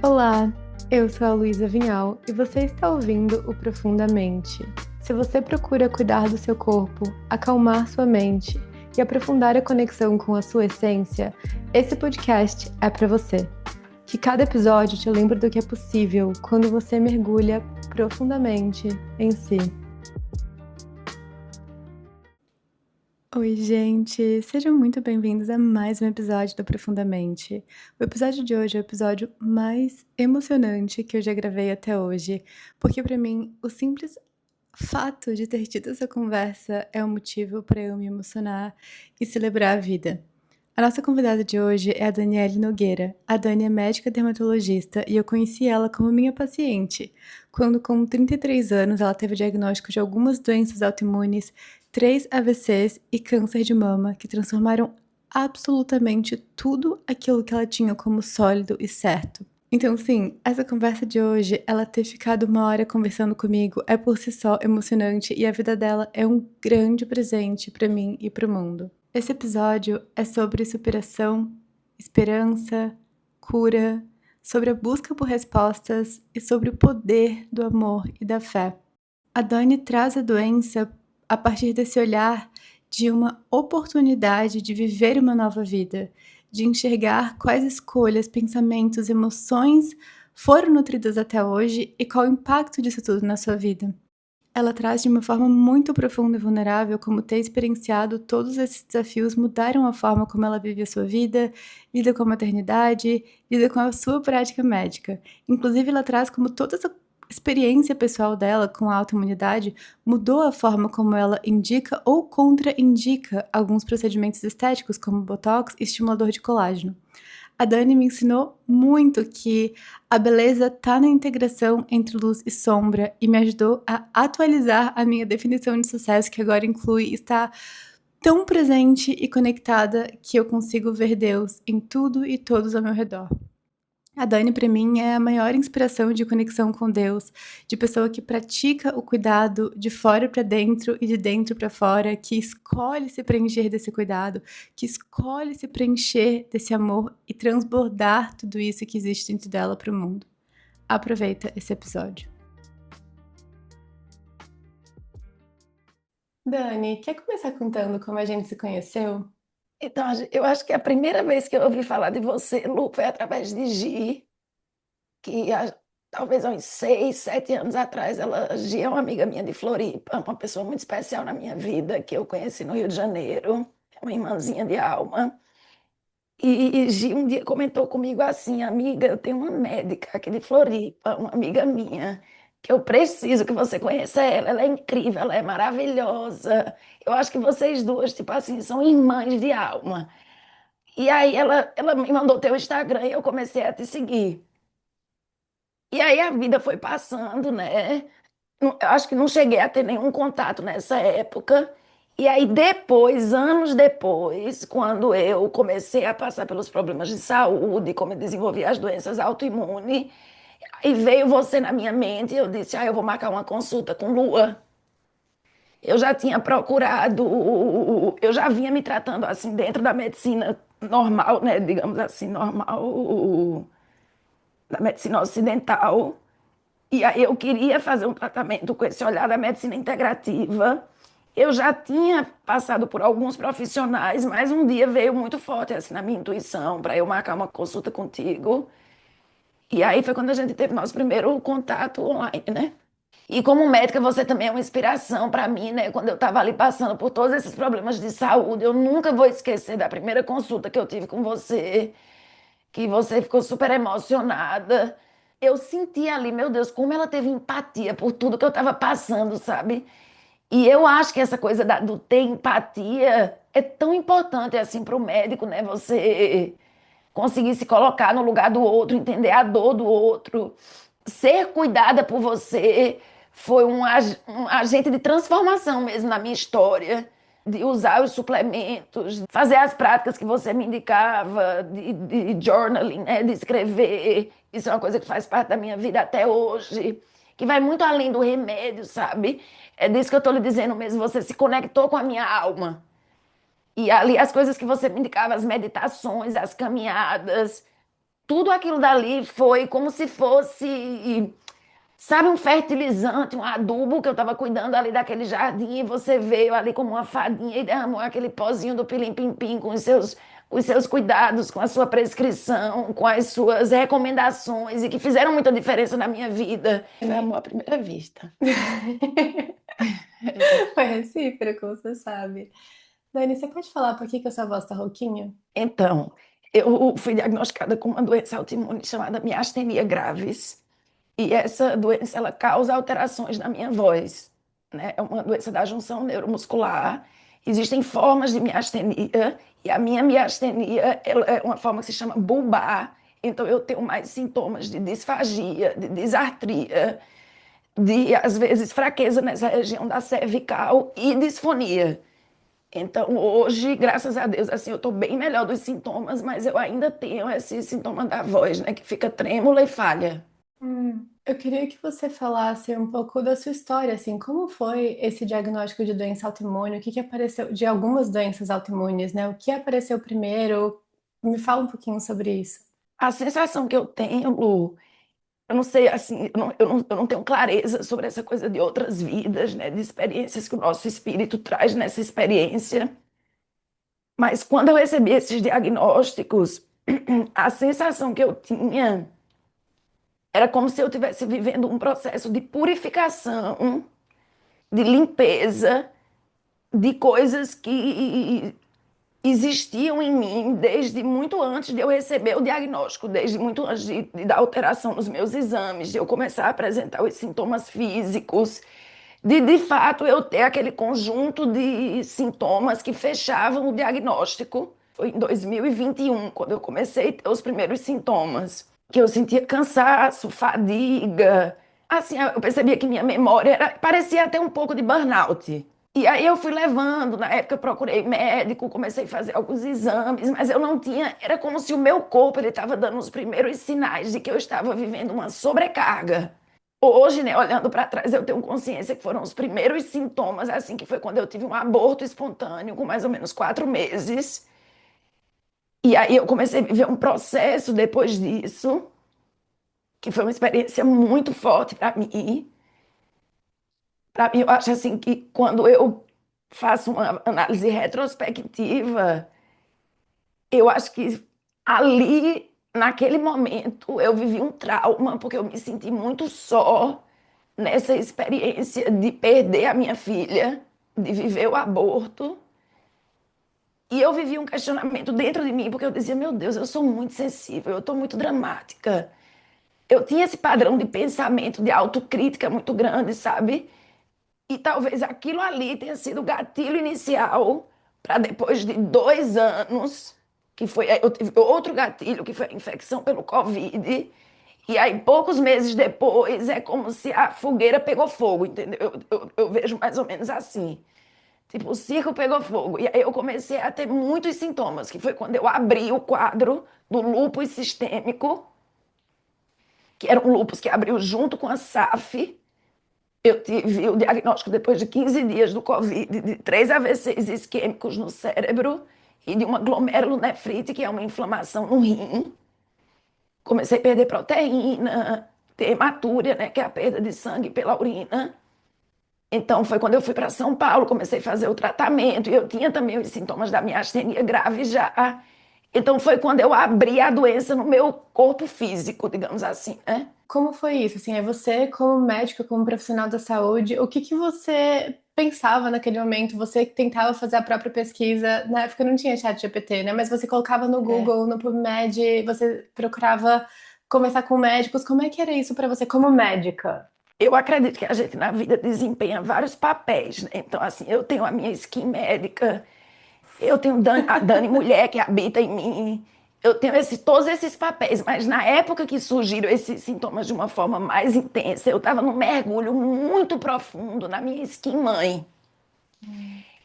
Olá, eu sou a Luísa Vinhal e você está ouvindo o Profundamente. Se você procura cuidar do seu corpo, acalmar sua mente e aprofundar a conexão com a sua essência, esse podcast é para você. Que cada episódio te lembre do que é possível quando você mergulha profundamente em si. Oi, gente! Sejam muito bem-vindos a mais um episódio do Profundamente. O episódio de hoje é o episódio mais emocionante que eu já gravei até hoje, porque para mim o simples fato de ter tido essa conversa é um motivo para eu me emocionar e celebrar a vida. A nossa convidada de hoje é a Daniele Nogueira. A Dani é médica dermatologista e eu conheci ela como minha paciente, quando com 33 anos ela teve o diagnóstico de algumas doenças autoimunes, 3 AVCs e câncer de mama, que transformaram absolutamente tudo aquilo que ela tinha como sólido e certo. Então, sim, essa conversa de hoje, ela ter ficado uma hora conversando comigo é por si só emocionante e a vida dela é um grande presente para mim e para o mundo. Esse episódio é sobre superação, esperança, cura, sobre a busca por respostas e sobre o poder do amor e da fé. A Dani traz a doença a partir desse olhar de uma oportunidade de viver uma nova vida, de enxergar quais escolhas, pensamentos, emoções foram nutridas até hoje e qual o impacto disso tudo na sua vida. Ela traz de uma forma muito profunda e vulnerável como ter experienciado todos esses desafios mudaram a forma como ela vive a sua vida, lida com a maternidade, lida com a sua prática médica. Inclusive, ela traz como toda essa experiência pessoal dela com a autoimunidade mudou a forma como ela indica ou contraindica alguns procedimentos estéticos, como botox e estimulador de colágeno. A Dani me ensinou muito que a beleza tá na integração entre luz e sombra e me ajudou a atualizar a minha definição de sucesso, que agora inclui estar tão presente e conectada que eu consigo ver Deus em tudo e todos ao meu redor. A Dani, para mim, é a maior inspiração de conexão com Deus, de pessoa que pratica o cuidado de fora para dentro e de dentro para fora, que escolhe se preencher desse cuidado, que escolhe se preencher desse amor e transbordar tudo isso que existe dentro dela para o mundo. Aproveita esse episódio. Dani, quer começar contando como a gente se conheceu? Então, eu acho que a primeira vez que eu ouvi falar de você, Lu, foi através de Gi, que talvez há uns 6, 7 anos atrás, Gi é uma amiga minha de Floripa, uma pessoa muito especial na minha vida, que eu conheci no Rio de Janeiro, é uma irmãzinha de alma. E Gi um dia comentou comigo assim: amiga, eu tenho uma médica aqui de Floripa, uma amiga minha, que eu preciso que você conheça ela. Ela é incrível, ela é maravilhosa. Eu acho que vocês duas, tipo assim, são irmãs de alma. E aí ela me mandou teu Instagram e eu comecei a te seguir. E aí a vida foi passando, né? Eu acho que não cheguei a ter nenhum contato nessa época. E aí depois, anos depois, quando eu comecei a passar pelos problemas de saúde, como eu desenvolvi as doenças autoimunes, aí veio você na minha mente e eu disse, eu vou marcar uma consulta com Lua. Eu já tinha procurado, eu já vinha me tratando assim dentro da medicina normal, né, digamos assim, normal, da medicina ocidental. E aí eu queria fazer um tratamento com esse olhar da medicina integrativa. Eu já tinha passado por alguns profissionais, mas um dia veio muito forte assim na minha intuição para eu marcar uma consulta contigo. E aí foi quando a gente teve nosso primeiro contato online, né? E como médica, você também é uma inspiração para mim, né? Quando eu estava ali passando por todos esses problemas de saúde, eu nunca vou esquecer da primeira consulta que eu tive com você, que você ficou super emocionada. Eu senti ali, meu Deus, como ela teve empatia por tudo que eu estava passando, sabe? E eu acho que essa coisa do ter empatia é tão importante assim para o médico, né? Você conseguir se colocar no lugar do outro, entender a dor do outro, ser cuidada por você foi um agente de transformação mesmo na minha história, de usar os suplementos, de fazer as práticas que você me indicava, de journaling, né, de escrever. Isso é uma coisa que faz parte da minha vida até hoje, que vai muito além do remédio, sabe? É disso que eu estou lhe dizendo mesmo, você se conectou com a minha alma. E ali as coisas que você me indicava, as meditações, as caminhadas, tudo aquilo dali foi como se fosse, sabe, um fertilizante, um adubo que eu estava cuidando ali daquele jardim e você veio ali como uma fadinha e derramou aquele pozinho do pilim-pim-pim com os seus cuidados, com a sua prescrição, com as suas recomendações e que fizeram muita diferença na minha vida. Foi amor à primeira vista. Foi recíproco, você sabe. Dani, você pode falar por que que a sua voz tá rouquinha? Então, eu fui diagnosticada com uma doença autoimune chamada miastenia gravis. E essa doença ela causa alterações na minha voz, né? É uma doença da junção neuromuscular. Existem formas de miastenia e a minha miastenia ela é uma forma que se chama bulbar. Então eu tenho mais sintomas de disfagia, de disartria, de às vezes fraqueza nessa região da cervical e disfonia. Então hoje, graças a Deus, assim eu estou bem melhor dos sintomas, mas eu ainda tenho esse sintoma da voz, né, que fica trêmula e falha. Eu queria que você falasse um pouco da sua história, assim, como foi esse diagnóstico de doença autoimune? O que que apareceu de algumas doenças autoimunes, né? O que apareceu primeiro? Me fala um pouquinho sobre isso. A sensação que eu tenho, Lu, eu não sei, assim, eu não tenho clareza sobre essa coisa de outras vidas, né, de experiências que o nosso espírito traz nessa experiência. Mas quando eu recebi esses diagnósticos, a sensação que eu tinha era como se eu estivesse vivendo um processo de purificação, de limpeza, de coisas que existiam em mim desde muito antes de eu receber o diagnóstico, desde muito antes da alteração nos meus exames, de eu começar a apresentar os sintomas físicos, de fato eu ter aquele conjunto de sintomas que fechavam o diagnóstico. Foi em 2021, quando eu comecei a ter os primeiros sintomas, que eu sentia cansaço, fadiga. Assim, eu percebia que minha memória parecia até um pouco de burnout. E aí eu fui levando, na época eu procurei médico, comecei a fazer alguns exames, mas eu não tinha, era como se o meu corpo ele estava dando os primeiros sinais de que eu estava vivendo uma sobrecarga. Hoje, né, olhando para trás, eu tenho consciência que foram os primeiros sintomas, assim, que foi quando eu tive um aborto espontâneo, com mais ou menos 4 meses. E aí eu comecei a viver um processo depois disso, que foi uma experiência muito forte para mim. Para mim, eu acho assim que quando eu faço uma análise retrospectiva, eu acho que ali, naquele momento, eu vivi um trauma, porque eu me senti muito só nessa experiência de perder a minha filha, de viver o aborto. E eu vivi um questionamento dentro de mim, porque eu dizia, meu Deus, eu sou muito sensível, eu estou muito dramática. Eu tinha esse padrão de pensamento, de autocrítica muito grande, sabe? E talvez aquilo ali tenha sido o gatilho inicial para depois de 2 anos, que foi, eu tive outro gatilho, que foi a infecção pelo Covid. E aí, poucos meses depois, é como se a fogueira pegou fogo, entendeu? Eu vejo mais ou menos assim. Tipo, o circo pegou fogo. E aí eu comecei a ter muitos sintomas, que foi quando eu abri o quadro do lúpus sistêmico, que era um lúpus que abriu junto com a SAF. Eu tive o diagnóstico depois de 15 dias do Covid, de 3 AVCs isquêmicos no cérebro e de uma glomerulonefrite, que é uma inflamação no rim. Comecei a perder proteína, ter hematúria, né, que é a perda de sangue pela urina. Então foi quando eu fui para São Paulo, comecei a fazer o tratamento e eu tinha também os sintomas da miastenia grave já. Então foi quando eu abri a doença no meu corpo físico, digamos assim, né? Como foi isso? Assim, é você como médico, como profissional da saúde, o que que você pensava naquele momento? Você que tentava fazer a própria pesquisa, na época não tinha chat GPT, né? Mas você colocava no É. Google, no PubMed, você procurava conversar com médicos. Como é que era isso para você como médica? Eu acredito que a gente na vida desempenha vários papéis, né? Então, assim, eu tenho a minha skin médica, eu tenho a Dani mulher que habita em mim, eu tenho todos esses papéis, mas na época que surgiram esses sintomas de uma forma mais intensa, eu estava num mergulho muito profundo na minha skin mãe.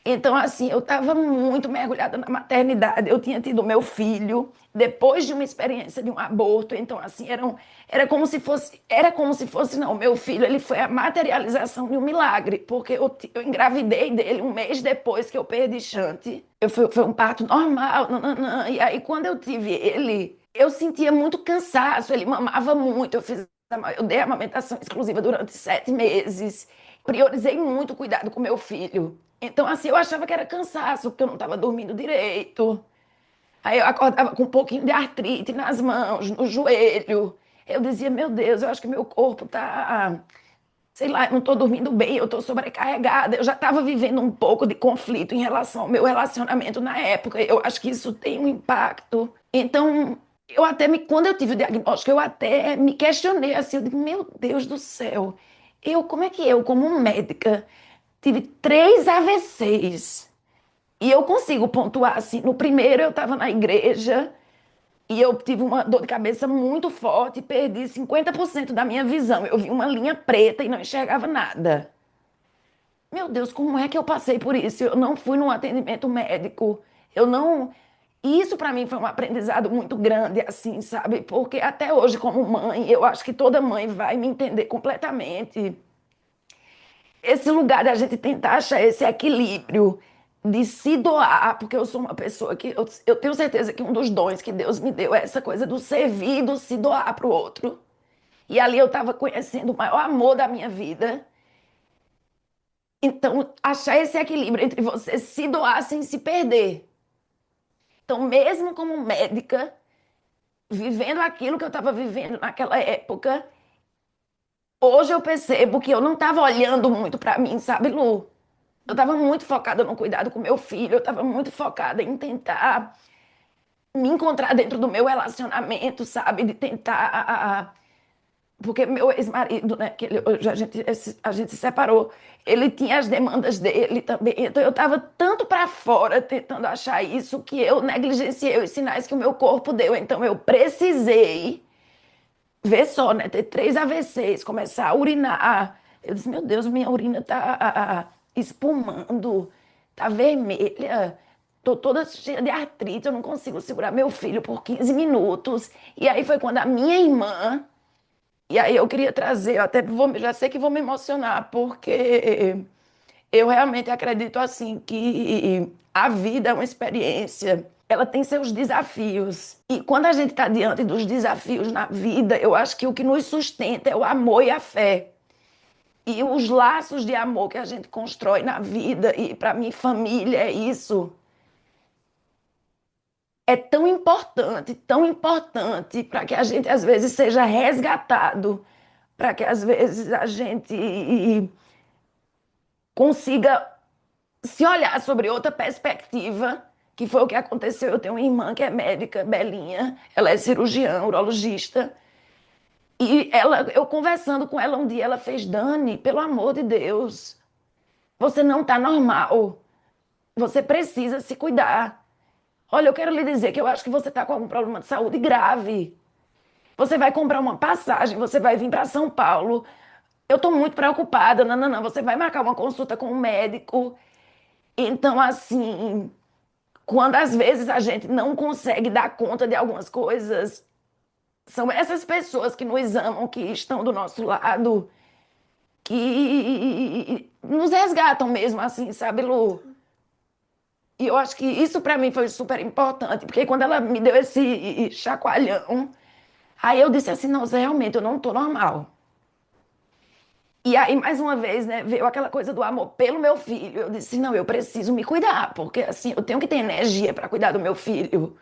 Então, assim, eu estava muito mergulhada na maternidade. Eu tinha tido meu filho depois de uma experiência de um aborto. Então, assim, era como se fosse, não, meu filho, ele foi a materialização de um milagre, porque eu engravidei dele um mês depois que eu perdi Chante. Foi um parto normal, nananã. E aí, quando eu tive ele, eu sentia muito cansaço, ele mamava muito, eu dei amamentação exclusiva durante 7 meses, priorizei muito o cuidado com meu filho. Então, assim, eu achava que era cansaço, porque eu não estava dormindo direito. Aí eu acordava com um pouquinho de artrite nas mãos, no joelho. Eu dizia, meu Deus, eu acho que meu corpo tá, sei lá, eu não estou dormindo bem, eu estou sobrecarregada. Eu já estava vivendo um pouco de conflito em relação ao meu relacionamento na época. Eu acho que isso tem um impacto. Então, quando eu tive o diagnóstico, eu até me questionei assim, eu digo, meu Deus do céu, como é que eu, como médica, tive 3 AVCs e eu consigo pontuar assim, no primeiro eu estava na igreja e eu tive uma dor de cabeça muito forte e perdi 50% da minha visão. Eu vi uma linha preta e não enxergava nada. Meu Deus, como é que eu passei por isso? Eu não fui num atendimento médico. Eu não. E isso para mim foi um aprendizado muito grande, assim, sabe? Porque até hoje, como mãe, eu acho que toda mãe vai me entender completamente. Esse lugar da gente tentar achar esse equilíbrio de se doar, porque eu sou uma pessoa que eu tenho certeza que um dos dons que Deus me deu é essa coisa do servir, do se doar para o outro. E ali eu estava conhecendo o maior amor da minha vida. Então, achar esse equilíbrio entre você se doar sem se perder. Então, mesmo como médica, vivendo aquilo que eu estava vivendo naquela época, hoje eu percebo que eu não estava olhando muito para mim, sabe, Lu? Eu estava muito focada no cuidado com meu filho, eu estava muito focada em tentar me encontrar dentro do meu relacionamento, sabe? De tentar. Porque meu ex-marido, né, que a gente se separou, ele tinha as demandas dele também. Então eu estava tanto para fora tentando achar isso que eu negligenciei os sinais que o meu corpo deu. Então eu precisei ver só, né, ter 3 AVCs, começar a urinar. Eu disse, meu Deus, minha urina tá espumando, tá vermelha. Tô toda cheia de artrite, eu não consigo segurar meu filho por 15 minutos. E aí foi quando a minha irmã e aí eu queria trazer, eu até já sei que vou me emocionar, porque eu realmente acredito assim que a vida é uma experiência, ela tem seus desafios. E quando a gente está diante dos desafios na vida, eu acho que o que nos sustenta é o amor e a fé. E os laços de amor que a gente constrói na vida, e para mim, família é isso. É tão importante para que a gente às vezes seja resgatado, para que às vezes a gente consiga se olhar sobre outra perspectiva, que foi o que aconteceu. Eu tenho uma irmã que é médica, Belinha, ela é cirurgiã, urologista, e eu conversando com ela um dia, ela fez, Dani, pelo amor de Deus, você não está normal, você precisa se cuidar. Olha, eu quero lhe dizer que eu acho que você está com algum problema de saúde grave. Você vai comprar uma passagem, você vai vir para São Paulo. Eu estou muito preocupada. Não, não, não. Você vai marcar uma consulta com um médico. Então, assim, quando às vezes a gente não consegue dar conta de algumas coisas, são essas pessoas que nos amam, que estão do nosso lado, que nos resgatam mesmo, assim, sabe, Lu? E eu acho que isso para mim foi super importante, porque quando ela me deu esse chacoalhão, aí eu disse assim, nossa, realmente eu não tô normal. E aí, mais uma vez, né, veio aquela coisa do amor pelo meu filho. Eu disse, não, eu preciso me cuidar, porque assim, eu tenho que ter energia para cuidar do meu filho.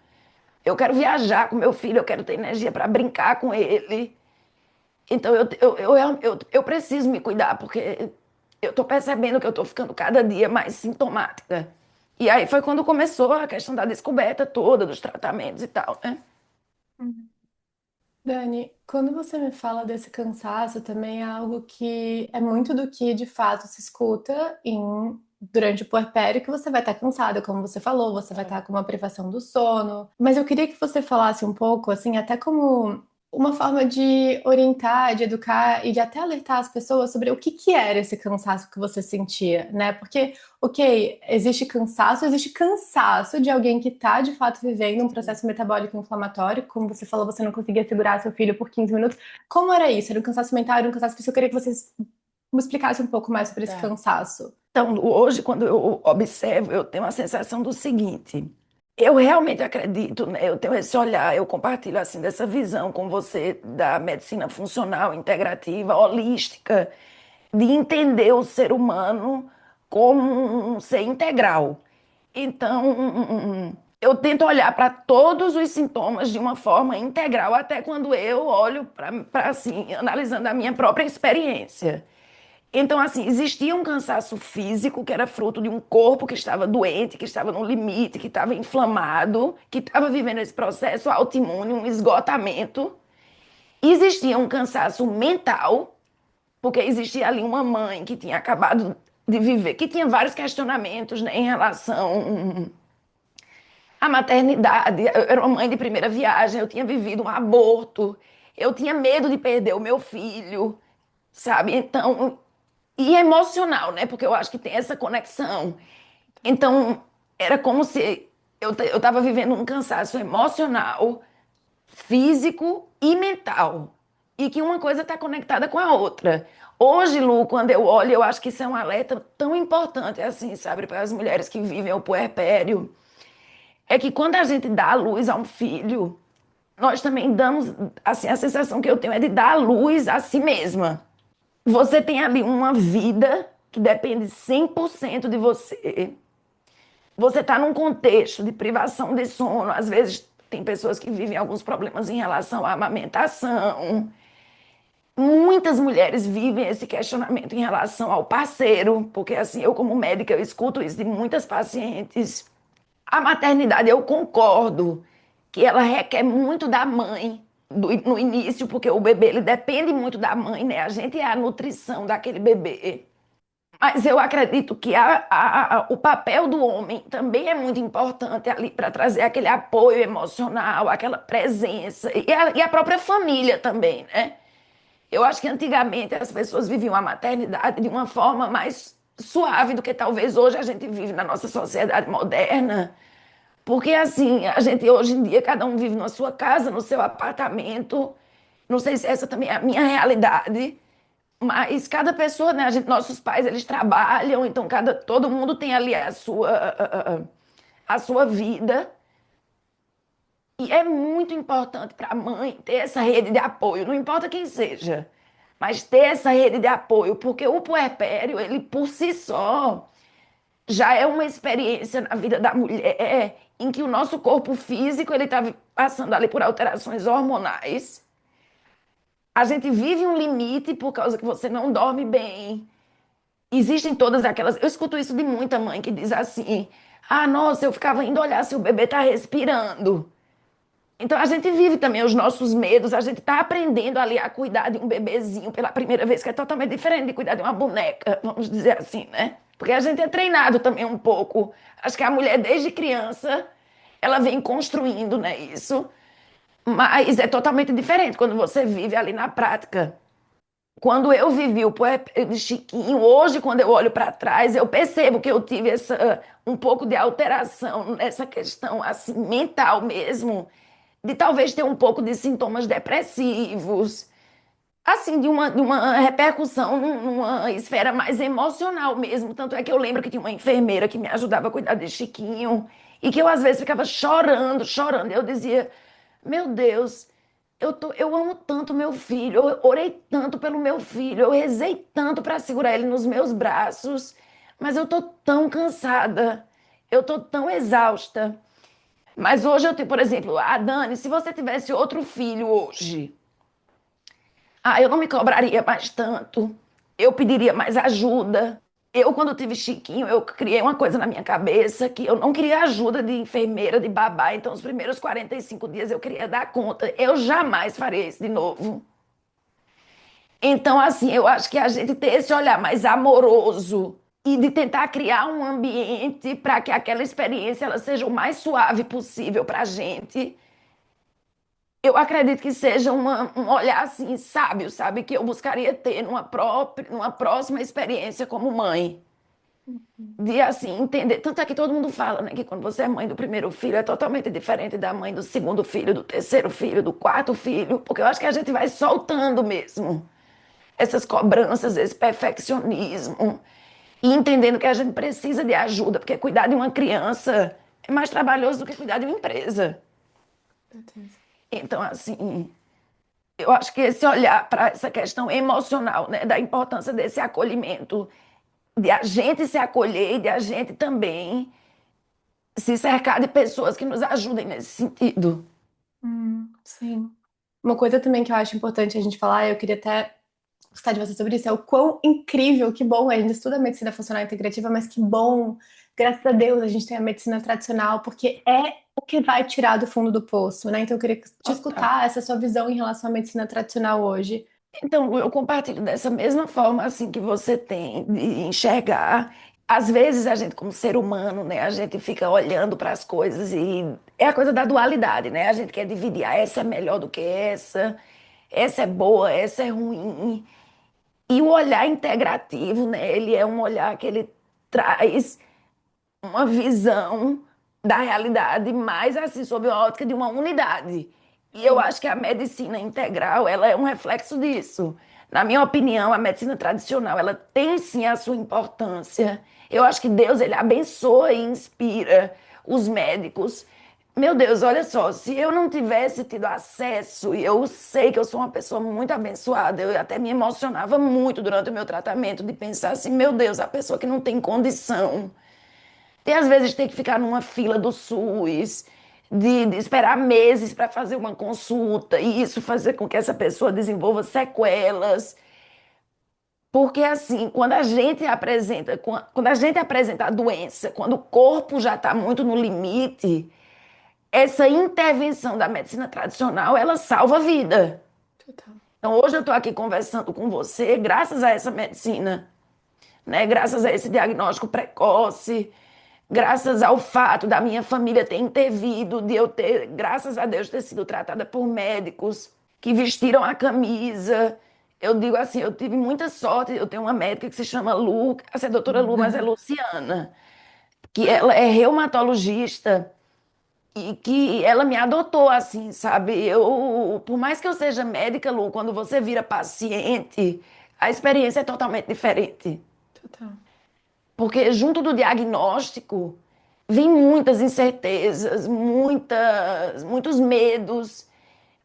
Eu quero viajar com meu filho, eu quero ter energia para brincar com ele. Então, eu preciso me cuidar, porque eu estou percebendo que eu estou ficando cada dia mais sintomática. E aí foi quando começou a questão da descoberta toda, dos tratamentos e tal, né? Uhum. Dani, quando você me fala desse cansaço, também é algo que é muito do que de fato se escuta durante o puerpério, que você vai estar cansada, como você falou, você vai estar com uma privação do sono. Mas eu queria que você falasse um pouco, assim, até como uma forma de orientar, de educar e de até alertar as pessoas sobre o que que era esse cansaço que você sentia, né? Porque, ok, existe cansaço de alguém que está de fato vivendo um processo metabólico inflamatório, como você falou, você não conseguia segurar seu filho por 15 minutos. Como era isso? Era um cansaço mental, era um cansaço físico? Eu queria que vocês me explicasse um pouco mais sobre esse Tá. cansaço. Então, hoje, quando eu observo, eu tenho a sensação do seguinte: Eu realmente acredito, né? Eu tenho esse olhar, eu compartilho assim dessa visão com você da medicina funcional, integrativa, holística, de entender o ser humano como um ser integral. Então, eu tento olhar para todos os sintomas de uma forma integral, até quando eu olho para assim, analisando a minha própria experiência. Então, assim, existia um cansaço físico que era fruto de um corpo que estava doente, que estava no limite, que estava inflamado, que estava vivendo esse processo autoimune, um esgotamento. Existia um cansaço mental, porque existia ali uma mãe que tinha acabado de viver, que tinha vários questionamentos, né, em relação à maternidade. Eu era uma mãe de primeira viagem, eu tinha vivido um aborto, eu tinha medo de perder o meu filho, sabe? Então, e emocional, né? Porque eu acho que tem essa conexão. Então, era como se eu estava vivendo um cansaço emocional, físico e mental. E que uma coisa está conectada com a outra. Hoje, Lu, quando eu olho, eu acho que isso é um alerta tão importante assim, sabe, para as mulheres que vivem o puerpério. É que quando a gente dá a luz a um filho, nós também damos, assim, a sensação que eu tenho é de dar a luz a si mesma. Você tem ali uma vida que depende 100% de você. Você está num contexto de privação de sono. Às vezes, tem pessoas que vivem alguns problemas em relação à amamentação. Muitas mulheres vivem esse questionamento em relação ao parceiro, porque assim, eu como médica, eu escuto isso de muitas pacientes. A maternidade, eu concordo que ela requer muito da mãe no início, porque o bebê ele depende muito da mãe, né? A gente é a nutrição daquele bebê. Mas eu acredito que o papel do homem também é muito importante ali para trazer aquele apoio emocional, aquela presença, e a própria família também, né? Eu acho que antigamente as pessoas viviam a maternidade de uma forma mais suave do que talvez hoje a gente vive na nossa sociedade moderna. Porque assim, a gente hoje em dia, cada um vive na sua casa, no seu apartamento. Não sei se essa também é a minha realidade. Mas cada pessoa, né? Nossos pais, eles trabalham, então todo mundo tem ali a sua vida. E é muito importante para a mãe ter essa rede de apoio, não importa quem seja, mas ter essa rede de apoio, porque o puerpério, ele por si só, já é uma experiência na vida da mulher em que o nosso corpo físico, ele está passando ali por alterações hormonais. A gente vive um limite por causa que você não dorme bem. Existem todas aquelas. Eu escuto isso de muita mãe que diz assim: ah, nossa, eu ficava indo olhar se o bebê está respirando. Então a gente vive também os nossos medos, a gente está aprendendo ali a cuidar de um bebezinho pela primeira vez, que é totalmente diferente de cuidar de uma boneca, vamos dizer assim, né? Porque a gente é treinado também um pouco. Acho que a mulher, desde criança, ela vem construindo, né, isso. Mas é totalmente diferente quando você vive ali na prática. Quando eu vivi o puerpério de Chiquinho, hoje, quando eu olho para trás, eu percebo que eu tive um pouco de alteração nessa questão assim, mental mesmo, de talvez ter um pouco de sintomas depressivos, assim, de uma repercussão numa esfera mais emocional mesmo. Tanto é que eu lembro que tinha uma enfermeira que me ajudava a cuidar de Chiquinho, e que eu às vezes ficava chorando, chorando. Eu dizia, meu Deus, eu amo tanto meu filho, eu orei tanto pelo meu filho, eu rezei tanto para segurar ele nos meus braços, mas eu tô tão cansada, eu tô tão exausta. Mas hoje eu tenho, por exemplo, Dani, se você tivesse outro filho hoje, eu não me cobraria mais tanto, eu pediria mais ajuda. Eu, quando tive Chiquinho, eu criei uma coisa na minha cabeça que eu não queria ajuda de enfermeira, de babá. Então, os primeiros 45 dias eu queria dar conta. Eu jamais faria isso de novo. Então, assim, eu acho que a gente ter esse olhar mais amoroso e de tentar criar um ambiente para que aquela experiência ela seja o mais suave possível para a gente. Eu acredito que seja um olhar assim sábio, sabe? Que eu buscaria ter numa próxima experiência como mãe. De assim, entender. Tanto é que todo mundo fala, né? Que quando você é mãe do primeiro filho é totalmente diferente da mãe do segundo filho, do terceiro filho, do quarto filho. Porque eu acho que a gente vai soltando mesmo essas cobranças, esse perfeccionismo. E entendendo que a gente precisa de ajuda, porque cuidar de uma criança é mais trabalhoso do que cuidar de uma empresa. Certeza. Então, assim, eu acho que esse olhar para essa questão emocional, né, da importância desse acolhimento, de a gente se acolher e de a gente também se cercar de pessoas que nos ajudem nesse sentido. Sim. Uma coisa também que eu acho importante a gente falar, eu queria até escutar de você sobre isso, é o quão incrível, que bom, a gente estuda a medicina funcional integrativa, mas que bom, graças a Deus, a gente tem a medicina tradicional, porque é o que vai tirar do fundo do poço, né? Então eu queria te Total. escutar essa sua visão em relação à medicina tradicional hoje. Então, Lu, eu compartilho dessa mesma forma assim que você tem de enxergar. Às vezes a gente, como ser humano, né, a gente fica olhando para as coisas e é a coisa da dualidade, né? A gente quer dividir, ah, essa é melhor do que essa é boa, essa é ruim. E o olhar integrativo, né, ele é um olhar que ele traz uma visão da realidade mais assim sob a ótica de uma unidade. E eu Sim, acho que a medicina integral, ela é um reflexo disso. Na minha opinião, a medicina tradicional, ela tem sim a sua importância. Eu acho que Deus, ele abençoa e inspira os médicos. Meu Deus, olha só, se eu não tivesse tido acesso, e eu sei que eu sou uma pessoa muito abençoada, eu até me emocionava muito durante o meu tratamento de pensar assim, meu Deus, a pessoa que não tem condição tem às vezes ter que ficar numa fila do SUS, de esperar meses para fazer uma consulta, e isso fazer com que essa pessoa desenvolva sequelas. Porque assim, quando a gente apresenta a doença, quando o corpo já está muito no limite, essa intervenção da medicina tradicional, ela salva a vida. total. Então hoje eu estou aqui conversando com você graças a essa medicina, né? Graças a esse diagnóstico precoce, graças ao fato da minha família ter intervido, de eu ter, graças a Deus, ter sido tratada por médicos que vestiram a camisa. Eu digo assim, eu tive muita sorte, eu tenho uma médica que se chama Lu, essa é a doutora Lu, mas é Luciana, que ela é reumatologista e que ela me adotou assim, sabe? Eu, por mais que eu seja médica, Lu, quando você vira paciente, a experiência é totalmente diferente. Total. Porque junto do diagnóstico vem muitas incertezas, muitos medos,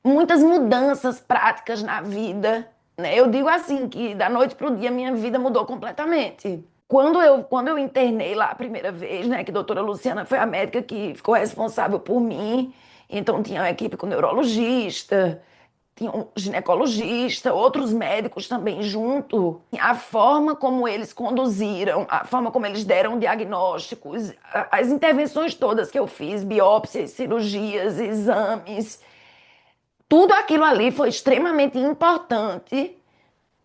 muitas mudanças práticas na vida, né? Eu digo assim que da noite para o dia minha vida mudou completamente. Quando eu internei lá a primeira vez, né, que a doutora Luciana foi a médica que ficou responsável por mim, então tinha uma equipe com neurologista, tinha um ginecologista, outros médicos também junto. A forma como eles conduziram, a forma como eles deram diagnósticos, as intervenções todas que eu fiz, biópsias, cirurgias, exames, tudo aquilo ali foi extremamente importante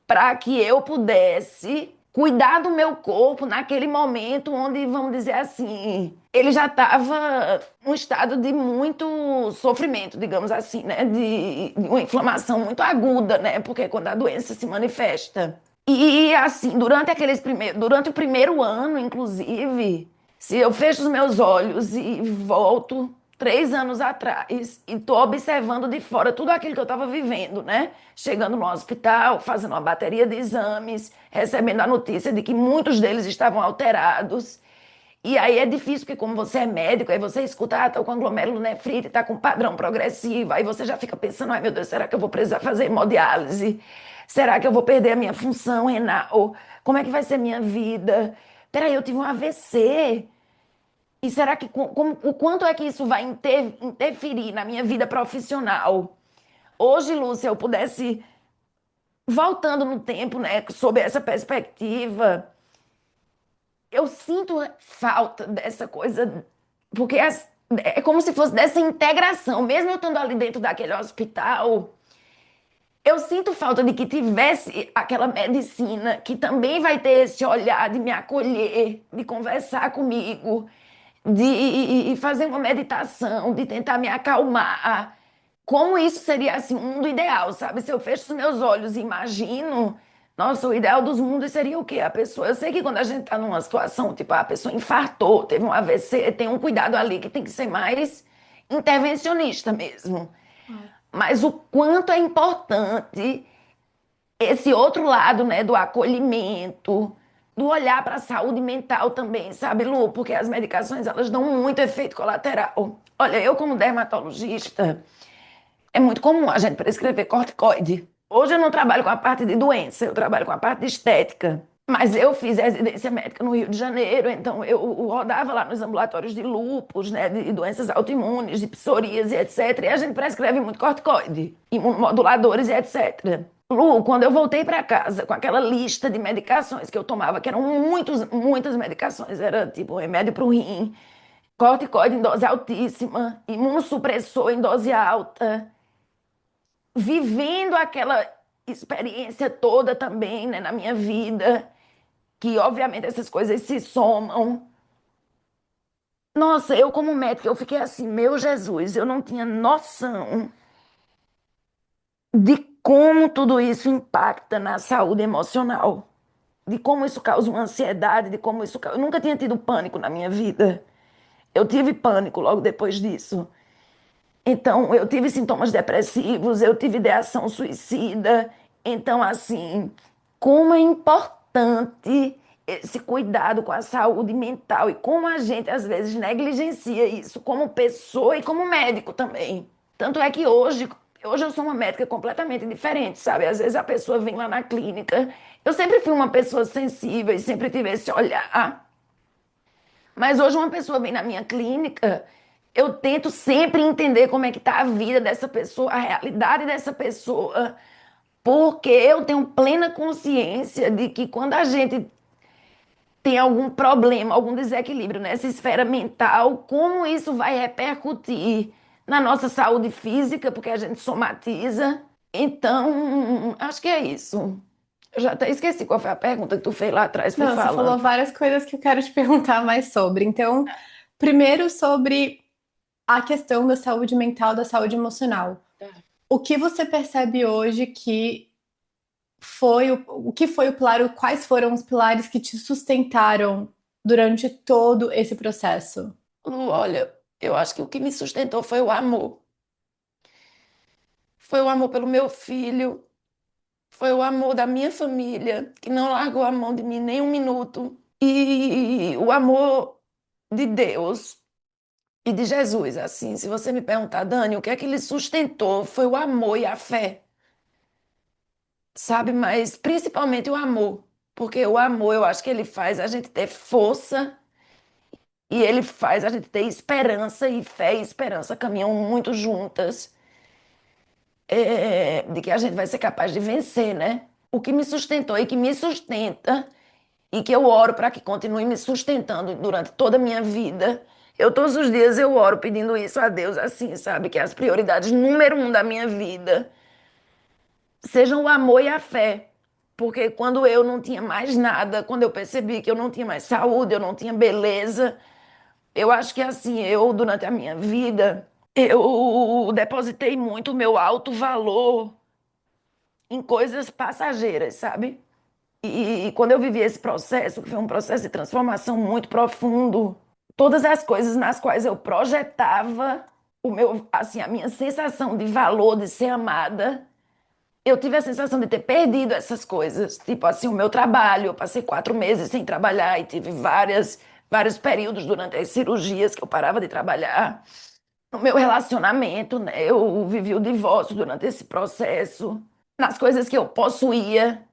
para que eu pudesse cuidar do meu corpo naquele momento onde, vamos dizer assim, ele já estava num estado de muito sofrimento, digamos assim, né? De uma inflamação muito aguda, né? Porque é quando a doença se manifesta. E assim, durante o primeiro ano, inclusive, se eu fecho os meus olhos e volto 3 anos atrás e estou observando de fora tudo aquilo que eu estava vivendo, né? Chegando no hospital, fazendo uma bateria de exames, recebendo a notícia de que muitos deles estavam alterados. E aí é difícil, porque como você é médico, aí você escuta, ah, tô com glomerulonefrite, tá com padrão progressivo, aí você já fica pensando, ai meu Deus, será que eu vou precisar fazer hemodiálise? Será que eu vou perder a minha função renal? Como é que vai ser minha vida? Peraí, eu tive um AVC. E será que, o quanto é que isso vai interferir na minha vida profissional? Hoje, Lúcia, eu pudesse, voltando no tempo, né, sob essa perspectiva, eu sinto falta dessa coisa, porque é como se fosse dessa integração, mesmo eu estando ali dentro daquele hospital, eu sinto falta de que tivesse aquela medicina que também vai ter esse olhar de me acolher, de conversar comigo, de fazer uma meditação, de tentar me acalmar. Como isso seria assim, um mundo ideal, sabe? Se eu fecho os meus olhos e imagino, nossa, o ideal dos mundos seria o quê? A pessoa, eu sei que quando a gente está numa situação, tipo, a pessoa infartou, teve um AVC, tem um cuidado ali que tem que ser mais intervencionista mesmo. Claro. Mas o quanto é importante esse outro lado, né, do acolhimento, do olhar para a saúde mental também, sabe, Lu? Porque as medicações, elas dão muito efeito colateral. Olha, eu como dermatologista, é muito comum a gente prescrever corticoide. Hoje eu não trabalho com a parte de doença, eu trabalho com a parte de estética. Mas eu fiz residência médica no Rio de Janeiro, então eu rodava lá nos ambulatórios de lúpus, né, de doenças autoimunes, de psoríase, etc. E a gente prescreve muito corticoide, imunomoduladores e etc. Lu, quando eu voltei para casa com aquela lista de medicações que eu tomava, que eram muitas medicações, era tipo remédio para o rim, corticoide em dose altíssima, imunossupressor em dose alta, vivendo aquela experiência toda também, né, na minha vida, que obviamente essas coisas se somam. Nossa, eu como médica, eu fiquei assim, meu Jesus, eu não tinha noção de como tudo isso impacta na saúde emocional, de como isso causa uma ansiedade, de como isso causa... Eu nunca tinha tido pânico na minha vida. Eu tive pânico logo depois disso. Então, eu tive sintomas depressivos, eu tive ideação suicida. Então, assim, como é importante esse cuidado com a saúde mental e como a gente às vezes negligencia isso como pessoa e como médico também. Tanto é que hoje eu sou uma médica completamente diferente, sabe? Às vezes a pessoa vem lá na clínica. Eu sempre fui uma pessoa sensível e sempre tive esse olhar, mas hoje uma pessoa vem na minha clínica, eu tento sempre entender como é que está a vida dessa pessoa, a realidade dessa pessoa, porque eu tenho plena consciência de que quando a gente tem algum problema, algum desequilíbrio nessa esfera mental, como isso vai repercutir na nossa saúde física, porque a gente somatiza. Então, acho que é isso. Eu já até esqueci qual foi a pergunta que tu fez lá atrás, fui Não, você falou falando. várias coisas que eu quero te perguntar mais sobre. Então, primeiro sobre a questão da saúde mental, da saúde emocional. O que você percebe hoje que foi o que foi o pilar, quais foram os pilares que te sustentaram durante todo esse processo? Lu, olha, eu acho que o que me sustentou foi o amor. Foi o amor pelo meu filho, foi o amor da minha família, que não largou a mão de mim nem um minuto. E o amor de Deus e de Jesus. Assim, se você me perguntar, Dani, o que é que lhe sustentou? Foi o amor e a fé, sabe? Mas principalmente o amor. Porque o amor, eu acho que ele faz a gente ter força e ele faz a gente ter esperança, e fé e esperança caminham muito juntas. De que a gente vai ser capaz de vencer, né? O que me sustentou e que me sustenta, e que eu oro para que continue me sustentando durante toda a minha vida. Eu todos os dias eu oro pedindo isso a Deus, assim, sabe? Que as prioridades número um da minha vida sejam o amor e a fé. Porque quando eu não tinha mais nada, quando eu percebi que eu não tinha mais saúde, eu não tinha beleza, eu acho que assim, eu, durante a minha vida, eu depositei muito o meu alto valor em coisas passageiras, sabe? E quando eu vivi esse processo, que foi um processo de transformação muito profundo, todas as coisas nas quais eu projetava o meu, assim, a minha sensação de valor, de ser amada, eu tive a sensação de ter perdido essas coisas. Tipo assim, o meu trabalho, eu passei 4 meses sem trabalhar e tive vários períodos durante as cirurgias que eu parava de trabalhar. No meu relacionamento, né? Eu vivi o divórcio durante esse processo. Nas coisas que eu possuía,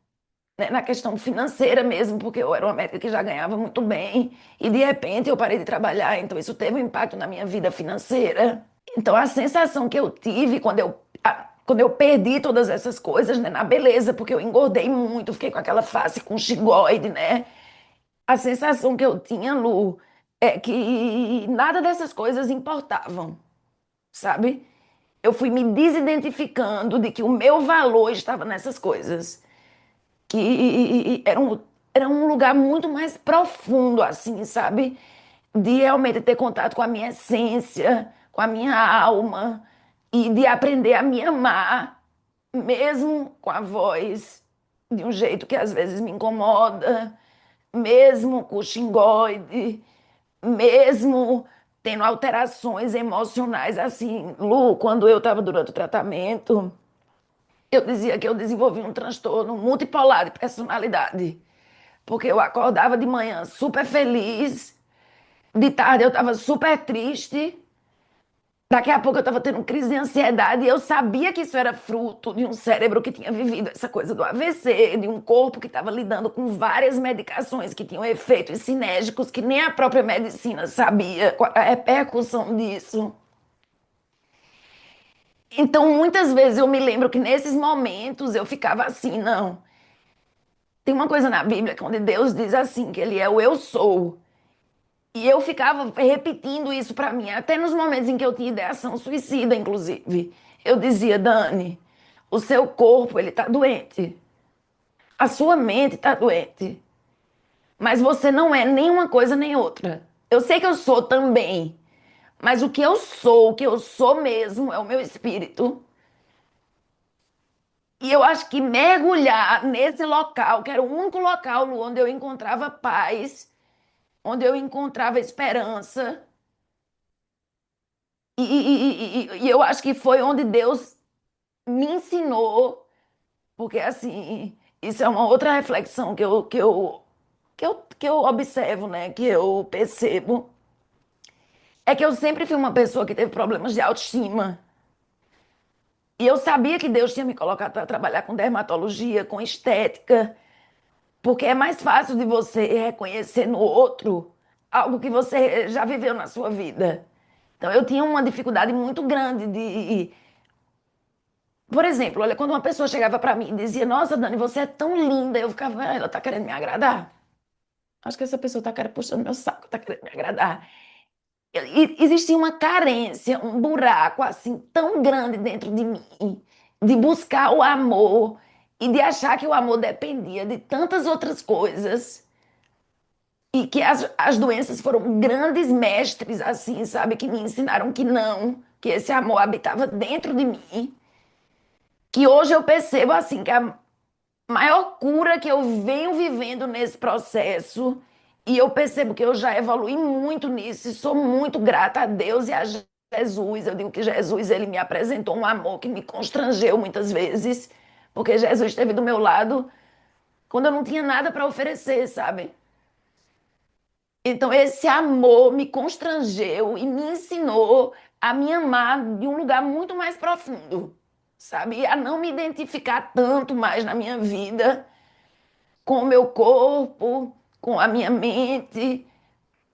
né, na questão financeira mesmo, porque eu era uma médica que já ganhava muito bem e de repente eu parei de trabalhar, então isso teve um impacto na minha vida financeira. Então a sensação que eu tive quando eu perdi todas essas coisas, né, na beleza, porque eu engordei muito, fiquei com aquela face com gigoide, né? A sensação que eu tinha, Lu, é que nada dessas coisas importavam, sabe? Eu fui me desidentificando de que o meu valor estava nessas coisas, que era um lugar muito mais profundo, assim, sabe? De realmente ter contato com a minha essência, com a minha alma, e de aprender a me amar, mesmo com a voz de um jeito que às vezes me incomoda, mesmo com o xingoide, mesmo tendo alterações emocionais, assim. Lu, quando eu estava durante o tratamento, eu dizia que eu desenvolvi um transtorno multipolar de personalidade. porque eu acordava de manhã super feliz, de tarde eu estava super triste, daqui a pouco eu estava tendo crise de ansiedade e eu sabia que isso era fruto de um cérebro que tinha vivido essa coisa do AVC, de um corpo que estava lidando com várias medicações que tinham efeitos sinérgicos que nem a própria medicina sabia qual a repercussão disso. Então, muitas vezes eu me lembro que nesses momentos eu ficava assim, não. Tem uma coisa na Bíblia onde Deus diz assim, que Ele é o eu sou. E eu ficava repetindo isso para mim, até nos momentos em que eu tinha ideação suicida, inclusive. Eu dizia, Dani, o seu corpo, ele tá doente. A sua mente tá doente. Mas você não é nem uma coisa nem outra. Eu sei que eu sou também. Mas o que eu sou, o que eu sou mesmo, é o meu espírito. E eu acho que mergulhar nesse local, que era o único local onde eu encontrava paz, onde eu encontrava esperança, e eu acho que foi onde Deus me ensinou, porque assim, isso é uma outra reflexão que eu observo, né? Que eu percebo. É que eu sempre fui uma pessoa que teve problemas de autoestima. E eu sabia que Deus tinha me colocado para trabalhar com dermatologia, com estética. Porque é mais fácil de você reconhecer no outro algo que você já viveu na sua vida. Então eu tinha uma dificuldade muito grande de. Por exemplo, olha, quando uma pessoa chegava para mim e dizia: Nossa, Dani, você é tão linda, eu ficava, ela tá querendo me agradar. Acho que essa pessoa tá querendo puxando meu saco, tá querendo me agradar. E existia uma carência, um buraco assim tão grande dentro de mim, de buscar o amor e de achar que o amor dependia de tantas outras coisas. E que as doenças foram grandes mestres, assim, sabe? Que me ensinaram que não, que esse amor habitava dentro de mim. Que hoje eu percebo, assim, que a maior cura que eu venho vivendo nesse processo, e eu percebo que eu já evolui muito nisso, e sou muito grata a Deus e a Jesus. Eu digo que Jesus, ele me apresentou um amor que me constrangeu muitas vezes, porque Jesus esteve do meu lado quando eu não tinha nada para oferecer, sabe? Então, esse amor me constrangeu e me ensinou a me amar de um lugar muito mais profundo, sabe? E a não me identificar tanto mais na minha vida com o meu corpo, com a minha mente,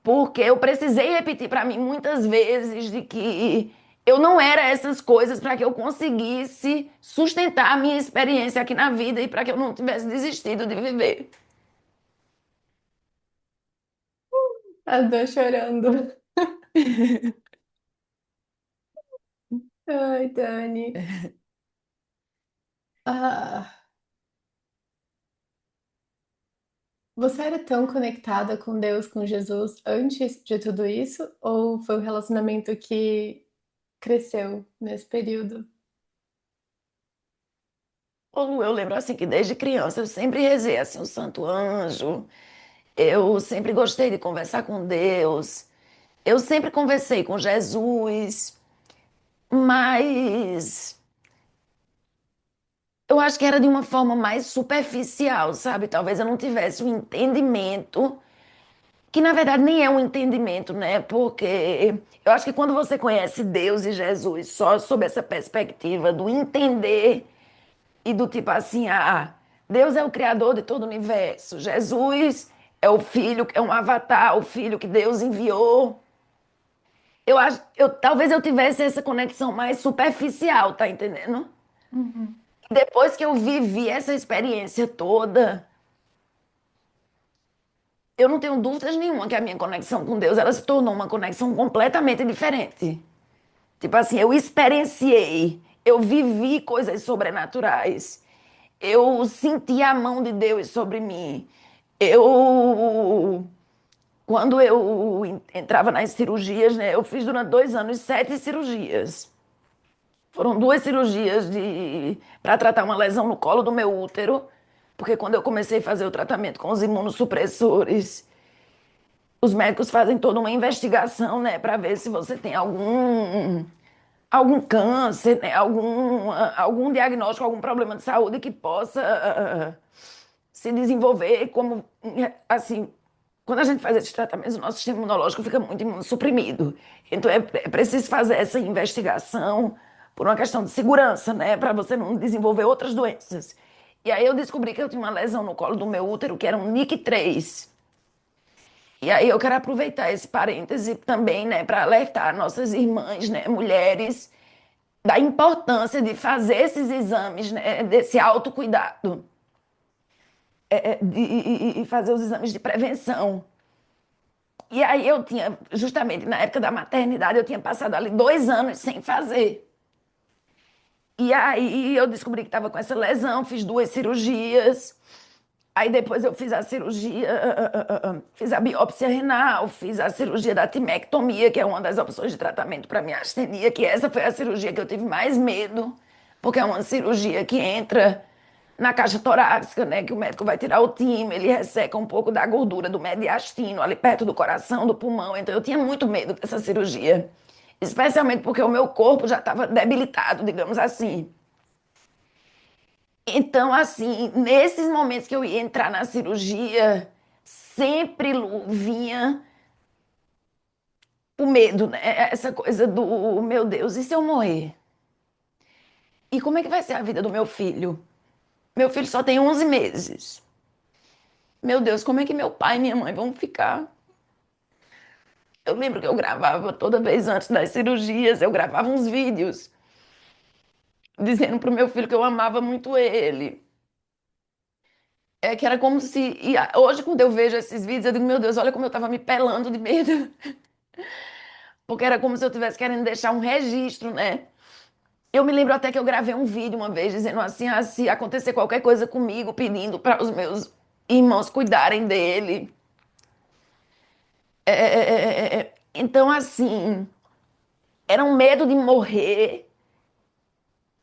porque eu precisei repetir para mim muitas vezes de que eu não era essas coisas para que eu conseguisse sustentar a minha experiência aqui na vida e para que eu não tivesse desistido de viver. Eu tô chorando. Ai, Dani. Ah, você era tão conectada com Deus, com Jesus, antes de tudo isso? Ou foi um relacionamento que cresceu nesse período? Eu lembro assim que desde criança eu sempre rezei assim o Santo Anjo. Eu sempre gostei de conversar com Deus. Eu sempre conversei com Jesus, mas eu acho que era de uma forma mais superficial, sabe? Talvez eu não tivesse um entendimento, que na verdade nem é um entendimento, né? Porque eu acho que quando você conhece Deus e Jesus só sob essa perspectiva do entender e do tipo assim, Deus é o criador de todo o universo, Jesus é o filho, é um avatar, o filho que Deus enviou. Eu acho, talvez eu tivesse essa conexão mais superficial, tá entendendo? Uhum. Depois que eu vivi essa experiência toda, eu não tenho dúvidas nenhuma que a minha conexão com Deus, ela se tornou uma conexão completamente diferente. Tipo assim, eu experienciei, eu vivi coisas sobrenaturais. Eu senti a mão de Deus sobre mim. Eu, quando eu entrava nas cirurgias, né, eu fiz durante 2 anos 7 cirurgias. Foram 2 cirurgias para tratar uma lesão no colo do meu útero, porque quando eu comecei a fazer o tratamento com os imunossupressores, os médicos fazem toda uma investigação, né, para ver se você tem algum câncer, né, algum diagnóstico, algum problema de saúde que possa se desenvolver como, assim, quando a gente faz esses tratamentos, o nosso sistema imunológico fica muito imunossuprimido. Então é preciso fazer essa investigação por uma questão de segurança, né? Para você não desenvolver outras doenças. E aí eu descobri que eu tinha uma lesão no colo do meu útero, que era um NIC3. E aí eu quero aproveitar esse parêntese também, né, para alertar nossas irmãs, né, mulheres, da importância de fazer esses exames, né, desse autocuidado, e fazer os exames de prevenção. E aí eu tinha, justamente na época da maternidade, eu tinha passado ali 2 anos sem fazer. E aí eu descobri que estava com essa lesão, fiz 2 cirurgias. Aí depois eu fiz a cirurgia, fiz a biópsia renal, fiz a cirurgia da timectomia, que é uma das opções de tratamento para minha astenia, que essa foi a cirurgia que eu tive mais medo, porque é uma cirurgia que entra na caixa torácica, né, que o médico vai tirar o timo, ele resseca um pouco da gordura do mediastino, ali perto do coração, do pulmão, então eu tinha muito medo dessa cirurgia, especialmente porque o meu corpo já estava debilitado, digamos assim. Então, assim, nesses momentos que eu ia entrar na cirurgia, sempre, Lu, vinha o medo, né? Essa coisa do, meu Deus, e se eu morrer? E como é que vai ser a vida do meu filho? Meu filho só tem 11 meses. Meu Deus, como é que meu pai e minha mãe vão ficar? Eu lembro que eu gravava toda vez antes das cirurgias, eu gravava uns vídeos dizendo pro meu filho que eu amava muito ele. É que era como se. Hoje, quando eu vejo esses vídeos, eu digo, meu Deus, olha como eu tava me pelando de medo. Porque era como se eu estivesse querendo deixar um registro, né? Eu me lembro até que eu gravei um vídeo uma vez dizendo assim: ah, se acontecer qualquer coisa comigo, pedindo para os meus irmãos cuidarem dele. Então, assim, era um medo de morrer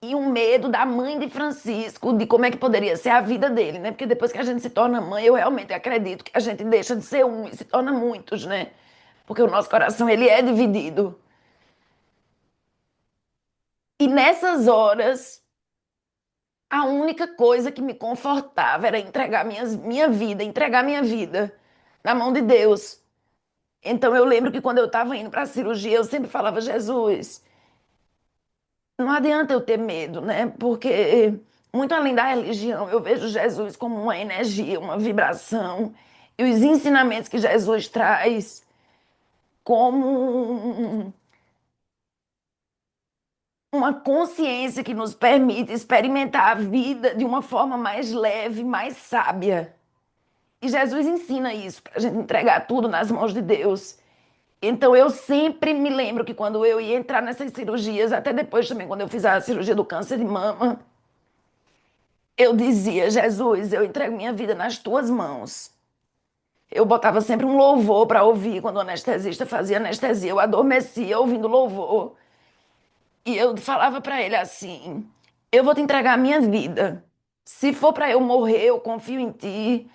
e um medo da mãe de Francisco, de como é que poderia ser a vida dele, né? Porque depois que a gente se torna mãe, eu realmente acredito que a gente deixa de ser um e se torna muitos, né? Porque o nosso coração, ele é dividido. E nessas horas, a única coisa que me confortava era entregar minha vida, entregar minha vida na mão de Deus. Então eu lembro que quando eu estava indo para a cirurgia, eu sempre falava, Jesus, não adianta eu ter medo, né? Porque muito além da religião, eu vejo Jesus como uma energia, uma vibração, e os ensinamentos que Jesus traz como uma consciência que nos permite experimentar a vida de uma forma mais leve, mais sábia. E Jesus ensina isso, para a gente entregar tudo nas mãos de Deus. Então eu sempre me lembro que quando eu ia entrar nessas cirurgias, até depois também, quando eu fiz a cirurgia do câncer de mama, eu dizia, Jesus, eu entrego minha vida nas tuas mãos. Eu botava sempre um louvor para ouvir quando o anestesista fazia anestesia. Eu adormecia ouvindo louvor. E eu falava para ele assim: eu vou te entregar a minha vida. Se for para eu morrer, eu confio em ti.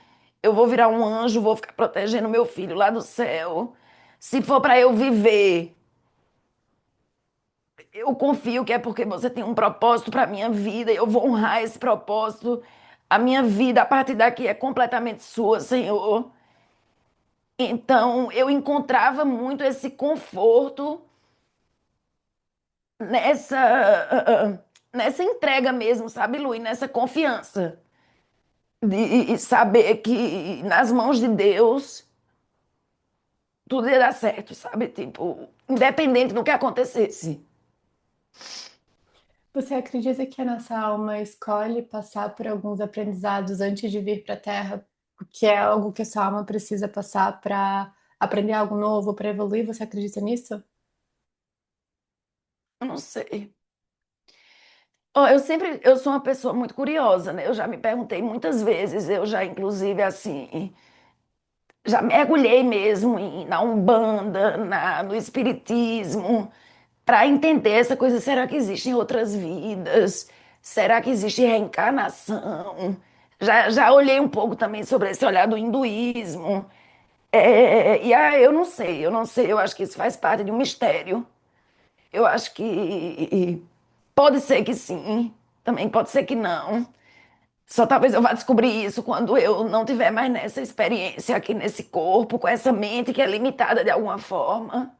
Eu vou virar um anjo, vou ficar protegendo meu filho lá do céu. Se for para eu viver, eu confio que é porque você tem um propósito para minha vida. Eu vou honrar esse propósito. A minha vida a partir daqui é completamente sua, Senhor. Então, eu encontrava muito esse conforto nessa entrega mesmo, sabe, Lu? E nessa confiança de saber que nas mãos de Deus tudo ia dar certo, sabe? Tipo, independente do que acontecesse. Você acredita que a nossa alma escolhe passar por alguns aprendizados antes de vir para a Terra, que é algo que a sua alma precisa passar para aprender algo novo, para evoluir? Você acredita nisso? Eu não sei. Ó, eu sou uma pessoa muito curiosa, né? Eu já me perguntei muitas vezes, eu já inclusive assim, já mergulhei mesmo na Umbanda, no Espiritismo, para entender essa coisa. Será que existem outras vidas? Será que existe reencarnação? Já olhei um pouco também sobre esse olhar do hinduísmo. Eu não sei, eu não sei, eu acho que isso faz parte de um mistério. Eu acho que pode ser que sim, também pode ser que não. Só talvez eu vá descobrir isso quando eu não tiver mais nessa experiência aqui nesse corpo, com essa mente que é limitada de alguma forma.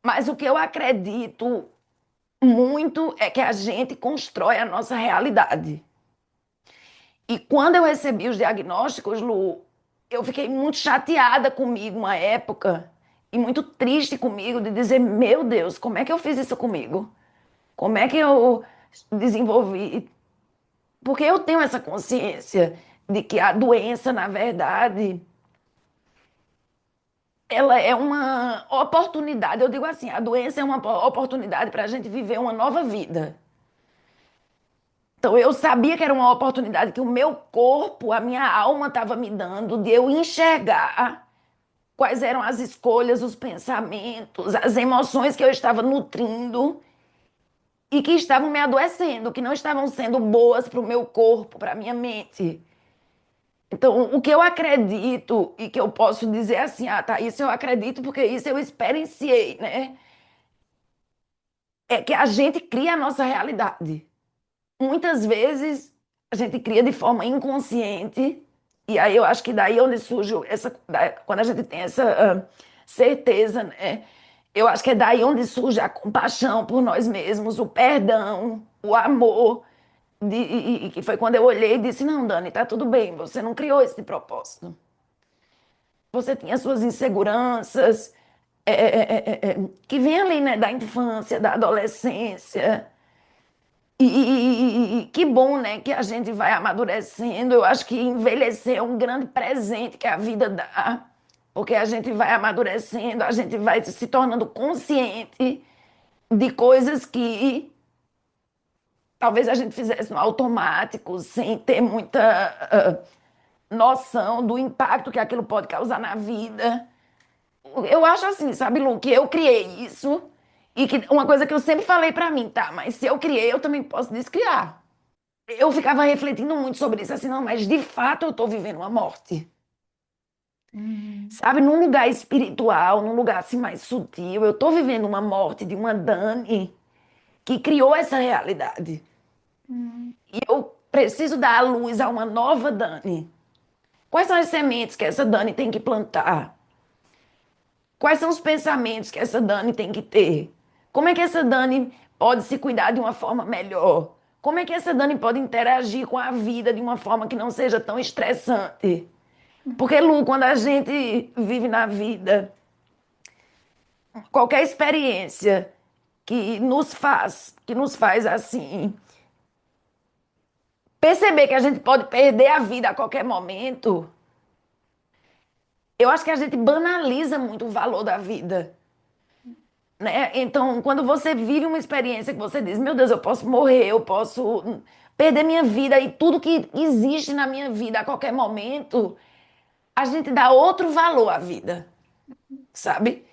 Mas o que eu acredito muito é que a gente constrói a nossa realidade. E quando eu recebi os diagnósticos, Lu, eu fiquei muito chateada comigo uma época e muito triste comigo de dizer, meu Deus, como é que eu fiz isso comigo? Como é que eu desenvolvi? Porque eu tenho essa consciência de que a doença, na verdade, ela é uma oportunidade. Eu digo assim, a doença é uma oportunidade para a gente viver uma nova vida. Então eu sabia que era uma oportunidade que o meu corpo, a minha alma estava me dando de eu enxergar quais eram as escolhas, os pensamentos, as emoções que eu estava nutrindo e que estavam me adoecendo, que não estavam sendo boas para o meu corpo, para a minha mente. Então, o que eu acredito e que eu posso dizer assim, ah, tá, isso eu acredito porque isso eu experienciei, né? É que a gente cria a nossa realidade. Muitas vezes a gente cria de forma inconsciente, e aí eu acho que daí é onde surge essa, quando a gente tem essa certeza, né? Eu acho que é daí onde surge a compaixão por nós mesmos, o perdão, o amor. E que foi quando eu olhei e disse: Não, Dani, tá tudo bem, você não criou esse propósito. Você tinha suas inseguranças, que vem ali, né, da infância, da adolescência. E que bom, né, que a gente vai amadurecendo. Eu acho que envelhecer é um grande presente que a vida dá, porque a gente vai amadurecendo, a gente vai se tornando consciente de coisas que talvez a gente fizesse no automático, sem ter muita noção do impacto que aquilo pode causar na vida. Eu acho assim, sabe, Lu, que eu criei isso e que uma coisa que eu sempre falei pra mim, tá, mas se eu criei, eu também posso descriar. Eu ficava refletindo muito sobre isso, assim, não, mas de fato eu tô vivendo uma morte. Uhum. Sabe, num lugar espiritual, num lugar assim mais sutil, eu tô vivendo uma morte de uma Dani que criou essa realidade. Uhum. E eu preciso dar a luz a uma nova Dani. Quais são as sementes que essa Dani tem que plantar? Quais são os pensamentos que essa Dani tem que ter? Como é que essa Dani pode se cuidar de uma forma melhor? Como é que essa Dani pode interagir com a vida de uma forma que não seja tão estressante? Porque, Lu, quando a gente vive na vida, qualquer experiência que nos faz assim, perceber que a gente pode perder a vida a qualquer momento, eu acho que a gente banaliza muito o valor da vida. Né? Então, quando você vive uma experiência que você diz, meu Deus, eu posso morrer, eu posso perder minha vida e tudo que existe na minha vida a qualquer momento, a gente dá outro valor à vida, sabe?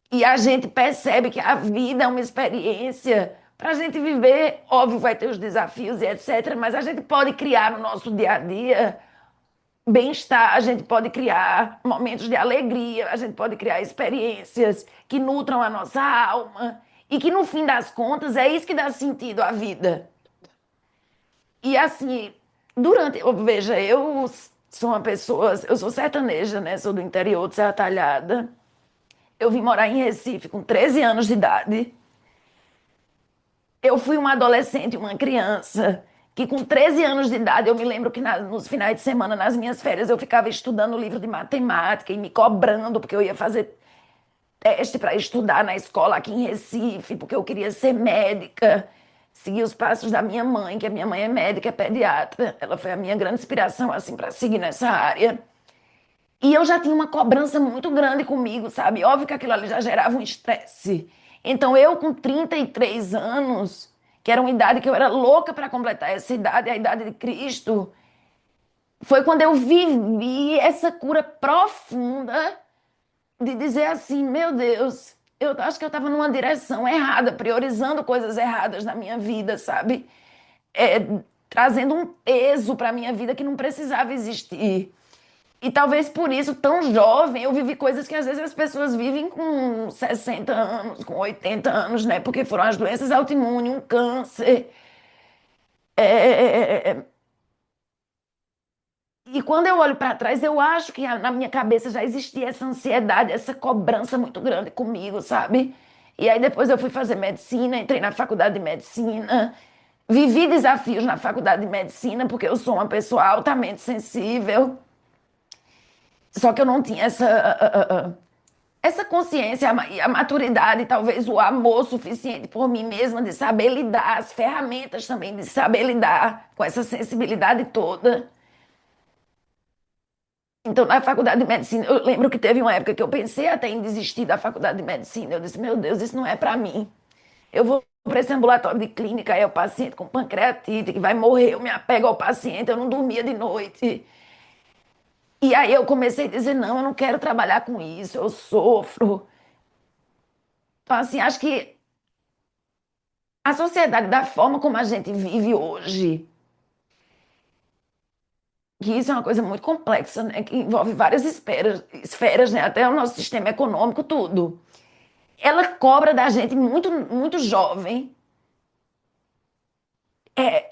E a gente percebe que a vida é uma experiência para a gente viver. Óbvio, vai ter os desafios e etc., mas a gente pode criar no nosso dia a dia bem-estar, a gente pode criar momentos de alegria, a gente pode criar experiências que nutram a nossa alma e que no fim das contas é isso que dá sentido à vida. E assim, veja, eu sou uma pessoa, eu sou sertaneja, né? Sou do interior de Serra Talhada. Eu vim morar em Recife com 13 anos de idade. Eu fui uma adolescente, uma criança, que com 13 anos de idade, eu me lembro que nos finais de semana, nas minhas férias, eu ficava estudando livro de matemática e me cobrando, porque eu ia fazer teste para estudar na escola aqui em Recife, porque eu queria ser médica, seguir os passos da minha mãe, que a minha mãe é médica, é pediatra. Ela foi a minha grande inspiração, assim, para seguir nessa área. E eu já tinha uma cobrança muito grande comigo, sabe? Óbvio que aquilo ali já gerava um estresse. Então, eu com 33 anos, que era uma idade que eu era louca para completar essa idade, a idade de Cristo, foi quando eu vivi essa cura profunda de dizer assim: meu Deus, eu acho que eu estava numa direção errada, priorizando coisas erradas na minha vida, sabe? É, trazendo um peso para a minha vida que não precisava existir. E talvez por isso, tão jovem, eu vivi coisas que às vezes as pessoas vivem com 60 anos, com 80 anos, né? Porque foram as doenças autoimunes, um câncer. E quando eu olho para trás, eu acho que na minha cabeça já existia essa ansiedade, essa cobrança muito grande comigo, sabe? E aí depois eu fui fazer medicina, entrei na faculdade de medicina, vivi desafios na faculdade de medicina, porque eu sou uma pessoa altamente sensível, só que eu não tinha essa consciência e a maturidade, talvez o amor suficiente por mim mesma de saber lidar, as ferramentas também de saber lidar com essa sensibilidade toda. Então, na faculdade de medicina, eu lembro que teve uma época que eu pensei até em desistir da faculdade de medicina. Eu disse, meu Deus, isso não é para mim. Eu vou para esse ambulatório de clínica, aí é o paciente com pancreatite que vai morrer, eu me apego ao paciente, eu não dormia de noite. E aí eu comecei a dizer, não, eu não quero trabalhar com isso, eu sofro. Então, assim, acho que a sociedade, da forma como a gente vive hoje, que isso é uma coisa muito complexa, né? Que envolve várias esferas, né? Até o nosso sistema econômico, tudo. Ela cobra da gente muito, muito jovem,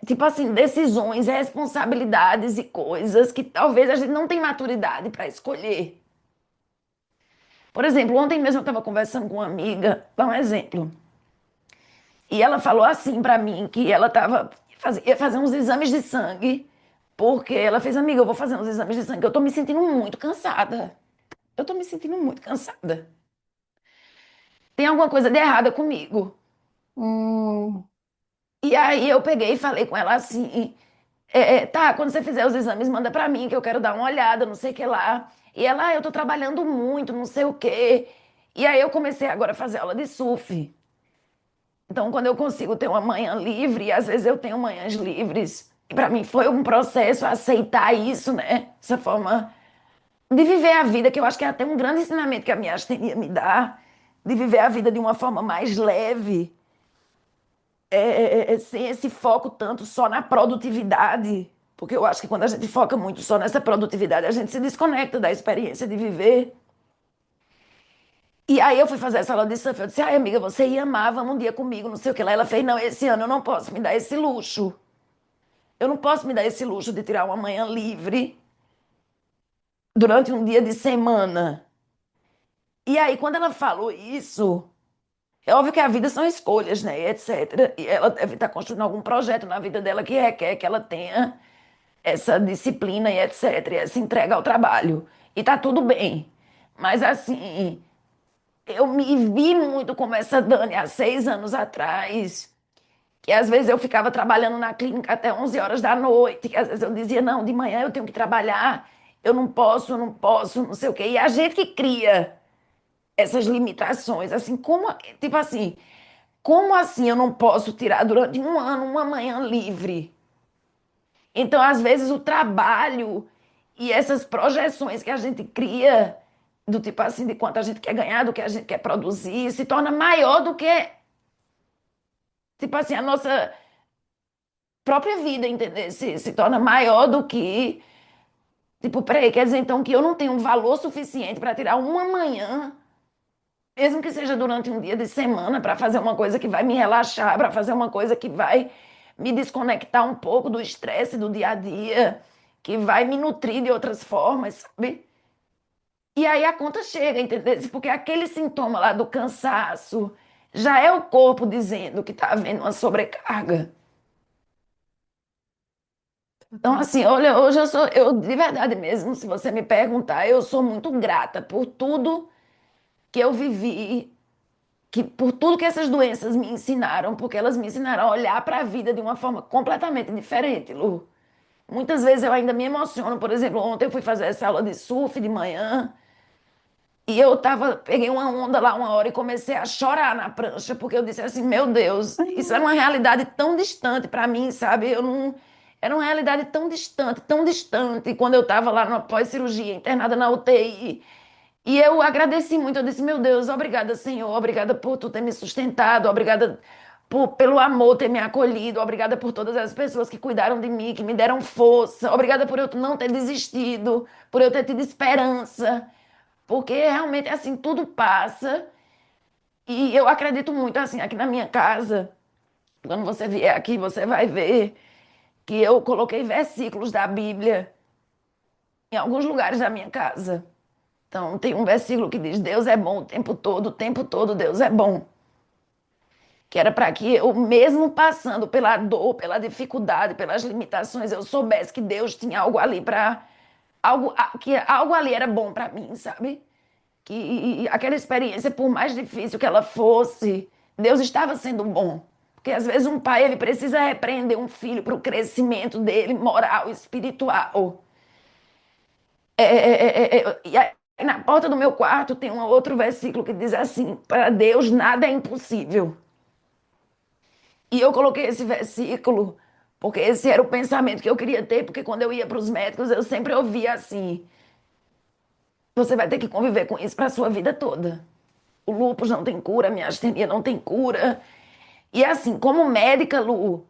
tipo assim, decisões, responsabilidades e coisas que talvez a gente não tenha maturidade para escolher. Por exemplo, ontem mesmo eu estava conversando com uma amiga, dá um exemplo, e ela falou assim para mim que ela ia fazer uns exames de sangue, porque ela fez, amiga, eu vou fazer uns exames de sangue, eu tô me sentindo muito cansada. Eu tô me sentindo muito cansada. Tem alguma coisa de errada comigo. Hum, E aí eu peguei e falei com ela assim, tá, quando você fizer os exames, manda pra mim que eu quero dar uma olhada, não sei o que lá. E ela, eu tô trabalhando muito, não sei o quê. E aí eu comecei agora a fazer aula de surf. Então, quando eu consigo ter uma manhã livre, e às vezes eu tenho manhãs livres, e para mim foi um processo aceitar isso, né? Essa forma de viver a vida, que eu acho que é até um grande ensinamento que a minha astenia me dá, de viver a vida de uma forma mais leve, sem esse foco tanto só na produtividade. Porque eu acho que quando a gente foca muito só nessa produtividade, a gente se desconecta da experiência de viver. E aí eu fui fazer essa aula de surf, eu disse, ai amiga, você ia amar, vamos um dia comigo, não sei o que lá. Ela fez, não, esse ano eu não posso me dar esse luxo. Eu não posso me dar esse luxo de tirar uma manhã livre durante um dia de semana. E aí, quando ela falou isso, é óbvio que a vida são escolhas, né, e etc. E ela deve estar construindo algum projeto na vida dela que requer que ela tenha essa disciplina e etc, e essa entrega ao trabalho. E tá tudo bem. Mas assim, eu me vi muito como essa Dani há 6 anos atrás, que às vezes eu ficava trabalhando na clínica até 11 horas da noite, que às vezes eu dizia, não, de manhã eu tenho que trabalhar, eu não posso, não sei o quê. E a gente que cria essas limitações, assim, tipo assim, como assim eu não posso tirar durante um ano uma manhã livre? Então, às vezes, o trabalho e essas projeções que a gente cria, do tipo assim, de quanto a gente quer ganhar, do que a gente quer produzir, se torna maior do que, tipo assim, a nossa própria vida, entendeu? Se torna maior do que, tipo, peraí, quer dizer então que eu não tenho um valor suficiente para tirar uma manhã, mesmo que seja durante um dia de semana, para fazer uma coisa que vai me relaxar, para fazer uma coisa que vai me desconectar um pouco do estresse do dia a dia, que vai me nutrir de outras formas, sabe? E aí a conta chega, entendeu? Porque aquele sintoma lá do cansaço já é o corpo dizendo que está havendo uma sobrecarga. Então, total. assim, olha, hoje eu de verdade mesmo, se você me perguntar, eu sou muito grata por tudo que eu vivi, por tudo que essas doenças me ensinaram, porque elas me ensinaram a olhar para a vida de uma forma completamente diferente, Lu. Muitas vezes eu ainda me emociono, por exemplo, ontem eu fui fazer essa aula de surf de manhã, e peguei uma onda lá uma hora e comecei a chorar na prancha, porque eu disse assim, meu Deus, isso era uma realidade tão distante para mim, sabe? Eu não, era uma realidade tão distante, tão distante, quando eu estava lá no pós-cirurgia, internada na UTI. E eu agradeci muito, eu disse, meu Deus, obrigada, Senhor, obrigada por tu ter me sustentado, obrigada pelo amor ter me acolhido, obrigada por todas as pessoas que cuidaram de mim, que me deram força, obrigada por eu não ter desistido, por eu ter tido esperança. Porque realmente, assim, tudo passa. E eu acredito muito, assim, aqui na minha casa, quando você vier aqui, você vai ver que eu coloquei versículos da Bíblia em alguns lugares da minha casa. Então, tem um versículo que diz: Deus é bom o tempo todo Deus é bom. Que era para que eu, mesmo passando pela dor, pela dificuldade, pelas limitações, eu soubesse que Deus tinha algo ali para que algo ali era bom para mim, sabe? Que aquela experiência, por mais difícil que ela fosse, Deus estava sendo bom. Porque às vezes um pai ele precisa repreender um filho para o crescimento dele, moral, espiritual. E aí, na porta do meu quarto tem um outro versículo que diz assim: para Deus nada é impossível. E eu coloquei esse versículo porque esse era o pensamento que eu queria ter, porque quando eu ia para os médicos eu sempre ouvia assim: você vai ter que conviver com isso para a sua vida toda. O lúpus não tem cura, a miastenia não tem cura. E assim, como médica, Lu,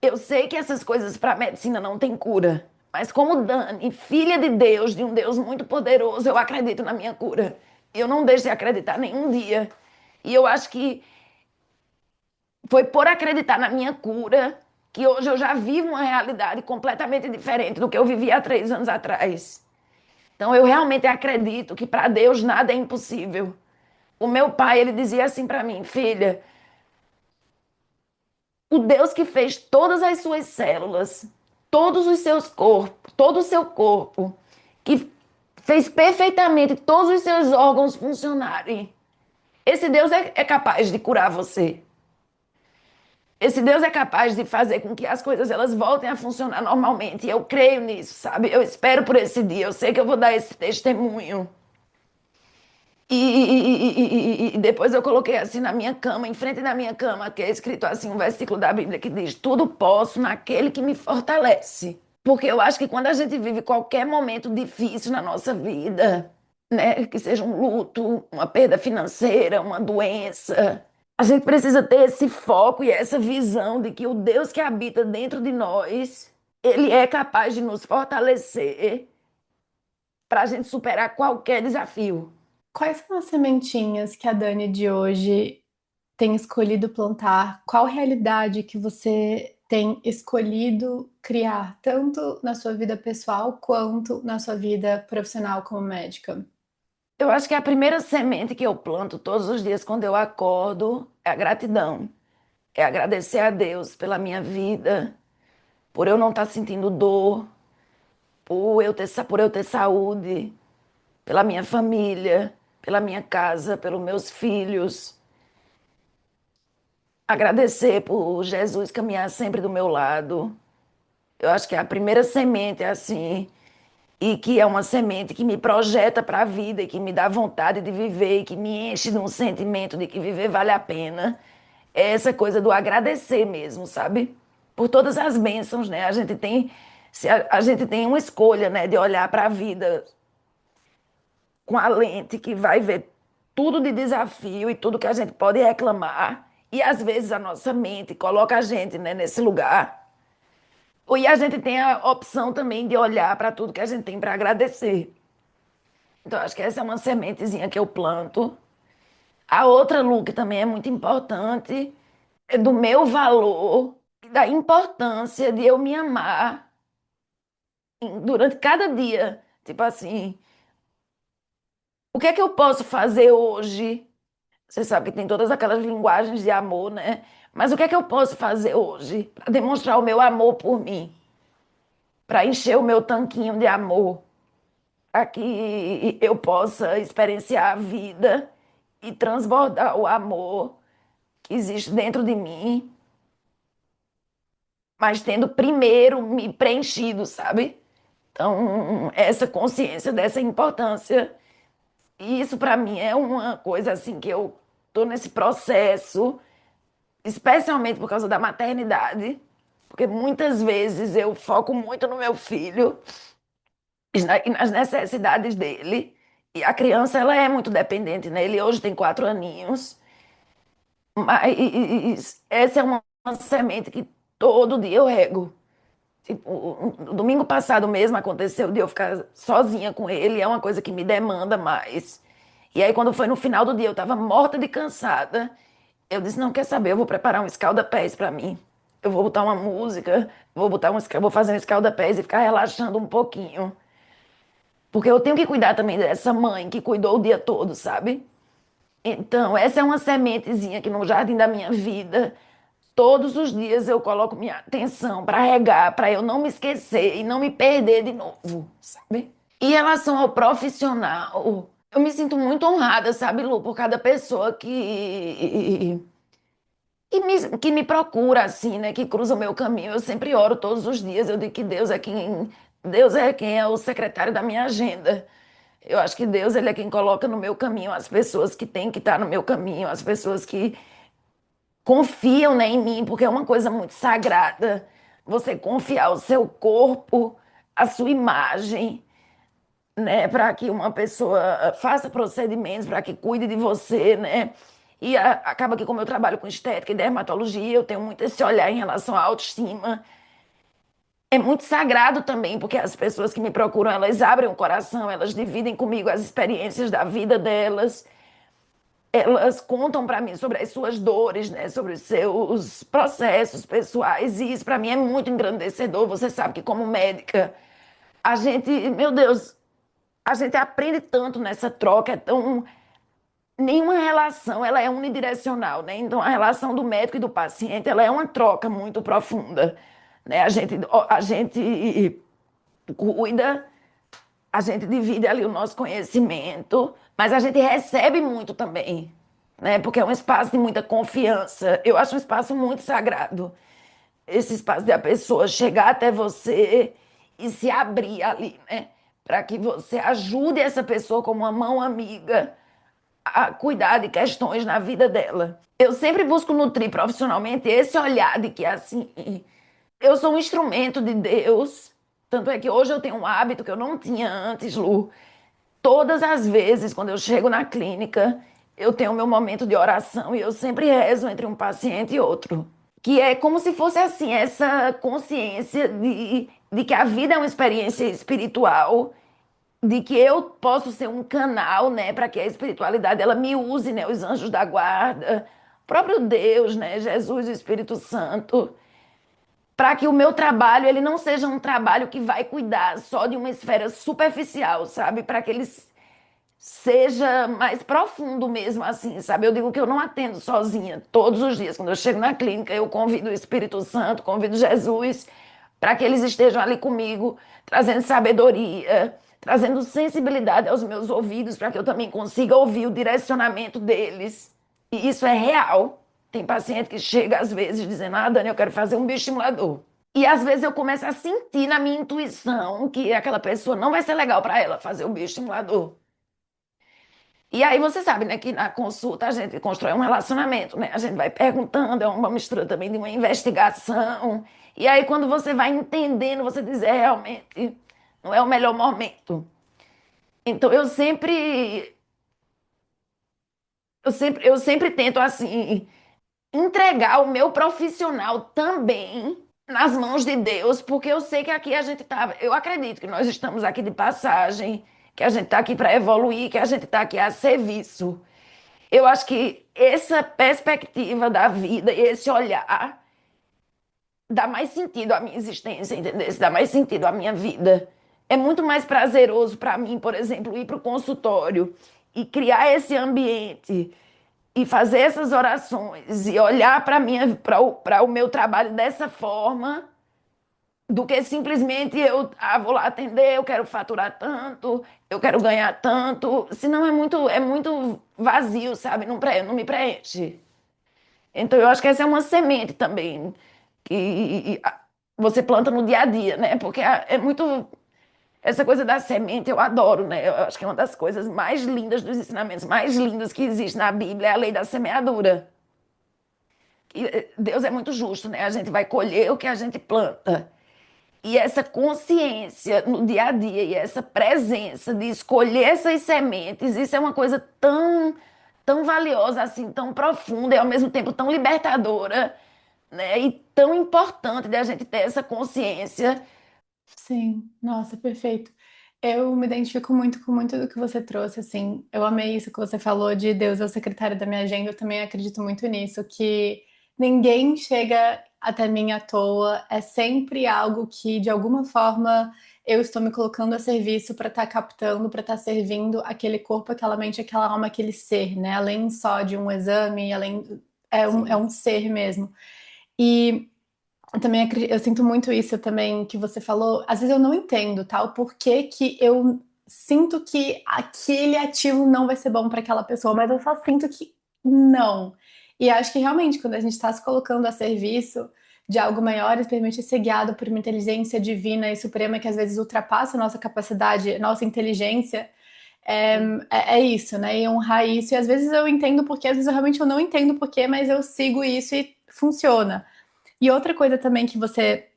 eu sei que essas coisas para a medicina não têm cura. Mas como Dani, filha de Deus, de um Deus muito poderoso, eu acredito na minha cura. Eu não deixo de acreditar nenhum dia. E eu acho que foi por acreditar na minha cura que hoje eu já vivo uma realidade completamente diferente do que eu vivia há 3 anos atrás. Então eu realmente acredito que para Deus nada é impossível. O meu pai, ele dizia assim para mim: filha, o Deus que fez todas as suas células, todos os seus corpos, todo o seu corpo, que fez perfeitamente todos os seus órgãos funcionarem, esse Deus é capaz de curar você. Esse Deus é capaz de fazer com que as coisas elas voltem a funcionar normalmente. E eu creio nisso, sabe? Eu espero por esse dia. Eu sei que eu vou dar esse testemunho. E depois eu coloquei assim na minha cama, em frente da minha cama, que é escrito assim um versículo da Bíblia que diz: tudo posso naquele que me fortalece. Porque eu acho que quando a gente vive qualquer momento difícil na nossa vida, né, que seja um luto, uma perda financeira, uma doença, a gente precisa ter esse foco e essa visão de que o Deus que habita dentro de nós, ele é capaz de nos fortalecer para a gente superar qualquer desafio. Quais são as sementinhas que a Dani de hoje tem escolhido plantar? Qual realidade que você tem escolhido criar, tanto na sua vida pessoal quanto na sua vida profissional como médica? Eu acho que a primeira semente que eu planto todos os dias quando eu acordo é a gratidão. É agradecer a Deus pela minha vida, por eu não estar sentindo dor, por eu ter saúde, pela minha família, pela minha casa, pelos meus filhos. Agradecer por Jesus caminhar sempre do meu lado. Eu acho que é a primeira semente, assim, e que é uma semente que me projeta para a vida e que me dá vontade de viver e que me enche de um sentimento de que viver vale a pena. É essa coisa do agradecer mesmo, sabe? Por todas as bênçãos, né? A gente tem, se a gente tem uma escolha, né, de olhar para a vida com a lente que vai ver tudo de desafio e tudo que a gente pode reclamar. E às vezes a nossa mente coloca a gente, né, nesse lugar. E a gente tem a opção também de olhar para tudo que a gente tem para agradecer. Então, acho que essa é uma sementezinha que eu planto. A outra, Lu, que também é muito importante, é do meu valor e da importância de eu me amar durante cada dia. Tipo assim, o que é que eu posso fazer hoje? Você sabe que tem todas aquelas linguagens de amor, né? Mas o que é que eu posso fazer hoje para demonstrar o meu amor por mim? Para encher o meu tanquinho de amor? Para que eu possa experienciar a vida e transbordar o amor que existe dentro de mim, mas tendo primeiro me preenchido, sabe? Então, essa consciência dessa importância, isso para mim é uma coisa assim que eu tô nesse processo, especialmente por causa da maternidade, porque muitas vezes eu foco muito no meu filho e nas necessidades dele. E a criança, ela é muito dependente, né? Ele hoje tem 4 aninhos, mas essa é uma semente que todo dia eu rego. Tipo, no domingo passado mesmo aconteceu de eu ficar sozinha com ele, é uma coisa que me demanda mais. E aí, quando foi no final do dia, eu tava morta de cansada. Eu disse: não quer saber, eu vou preparar um escalda-pés para mim. Eu vou botar uma música, vou fazer um escalda-pés e ficar relaxando um pouquinho. Porque eu tenho que cuidar também dessa mãe que cuidou o dia todo, sabe? Então, essa é uma sementezinha que no jardim da minha vida, todos os dias eu coloco minha atenção para regar, para eu não me esquecer e não me perder de novo, sabe? Em relação ao profissional, eu me sinto muito honrada, sabe, Lu, por cada pessoa que me procura, assim, né, que cruza o meu caminho. Eu sempre oro todos os dias, eu digo que Deus é quem é o secretário da minha agenda. Eu acho que Deus, ele é quem coloca no meu caminho as pessoas que têm que estar no meu caminho, as pessoas que confiam, né, em mim, porque é uma coisa muito sagrada. Você confiar o seu corpo, a sua imagem, né, para que uma pessoa faça procedimentos, para que cuide de você, né? E acaba que, como eu trabalho com estética e dermatologia, eu tenho muito esse olhar em relação à autoestima. É muito sagrado também, porque as pessoas que me procuram, elas abrem o coração, elas dividem comigo as experiências da vida delas, elas contam para mim sobre as suas dores, né, sobre os seus processos pessoais, e isso para mim é muito engrandecedor. Você sabe que como médica, a gente, meu Deus, a gente aprende tanto nessa troca, é tão nenhuma relação ela é unidirecional, né? Então a relação do médico e do paciente ela é uma troca muito profunda, né? A gente cuida, a gente divide ali o nosso conhecimento, mas a gente recebe muito também, né? Porque é um espaço de muita confiança. Eu acho um espaço muito sagrado. Esse espaço de a pessoa chegar até você e se abrir ali, né? Para que você ajude essa pessoa como uma mão amiga a cuidar de questões na vida dela. Eu sempre busco nutrir profissionalmente esse olhar de que, assim, eu sou um instrumento de Deus. Tanto é que hoje eu tenho um hábito que eu não tinha antes, Lu. Todas as vezes, quando eu chego na clínica, eu tenho o meu momento de oração e eu sempre rezo entre um paciente e outro. Que é como se fosse assim, essa consciência de que a vida é uma experiência espiritual, de que eu posso ser um canal, né, para que a espiritualidade ela me use, né, os anjos da guarda, o próprio Deus, né, Jesus, o Espírito Santo, para que o meu trabalho ele não seja um trabalho que vai cuidar só de uma esfera superficial, sabe? Para que ele seja mais profundo mesmo assim, sabe? Eu digo que eu não atendo sozinha todos os dias. Quando eu chego na clínica, eu convido o Espírito Santo, convido Jesus para que eles estejam ali comigo, trazendo sabedoria, trazendo sensibilidade aos meus ouvidos, para que eu também consiga ouvir o direcionamento deles. E isso é real. Tem paciente que chega às vezes dizendo: Ah, Dani, eu quero fazer um bioestimulador. E às vezes eu começo a sentir na minha intuição que aquela pessoa não vai ser legal para ela fazer o bioestimulador. E aí você sabe, né, que na consulta a gente constrói um relacionamento, né? A gente vai perguntando, é uma mistura também de uma investigação. E aí quando você vai entendendo, você diz, realmente, não é o melhor momento. Então eu sempre tento assim entregar o meu profissional também nas mãos de Deus, porque eu sei que aqui a gente tá, eu acredito que nós estamos aqui de passagem, que a gente está aqui para evoluir, que a gente está aqui a serviço. Eu acho que essa perspectiva da vida e esse olhar dá mais sentido à minha existência, entendeu? Dá mais sentido à minha vida. É muito mais prazeroso para mim, por exemplo, ir para o consultório e criar esse ambiente e fazer essas orações e olhar para o meu trabalho dessa forma do que simplesmente vou lá atender, eu quero faturar tanto, eu quero ganhar tanto, senão é muito vazio, sabe? Não me preenche. Então eu acho que essa é uma semente também que você planta no dia a dia, né? Porque é muito essa coisa da semente eu adoro, né? Eu acho que é uma das coisas mais lindas dos ensinamentos mais lindos que existe na Bíblia é a lei da semeadura. E Deus é muito justo, né? A gente vai colher o que a gente planta. E essa consciência no dia a dia e essa presença de escolher essas sementes, isso é uma coisa tão, tão valiosa, assim, tão profunda e ao mesmo tempo tão libertadora, né? E tão importante de a gente ter essa consciência. Sim, nossa, perfeito. Eu me identifico muito com muito do que você trouxe, assim. Eu amei isso que você falou de Deus é o secretário da minha agenda. Eu também acredito muito nisso, que ninguém chega. até mim à toa. É sempre algo que, de alguma forma, eu estou me colocando a serviço para estar captando, para estar servindo aquele corpo, aquela mente, aquela alma, aquele ser, né? Além só de um exame, além é Sim, um ser mesmo. E eu também eu sinto muito isso também que você falou. Às vezes eu não entendo, tá? O porquê que eu sinto que aquele ativo não vai ser bom para aquela pessoa, mas eu só sinto que não. E acho que realmente quando a gente está se colocando a serviço de algo maior e permite ser guiado por uma inteligência divina e suprema que às vezes ultrapassa a nossa capacidade, nossa inteligência, sim. é isso, né? E honrar isso. E às vezes eu entendo porque, às vezes eu realmente eu não entendo porquê, mas eu sigo isso e funciona. E outra coisa também que você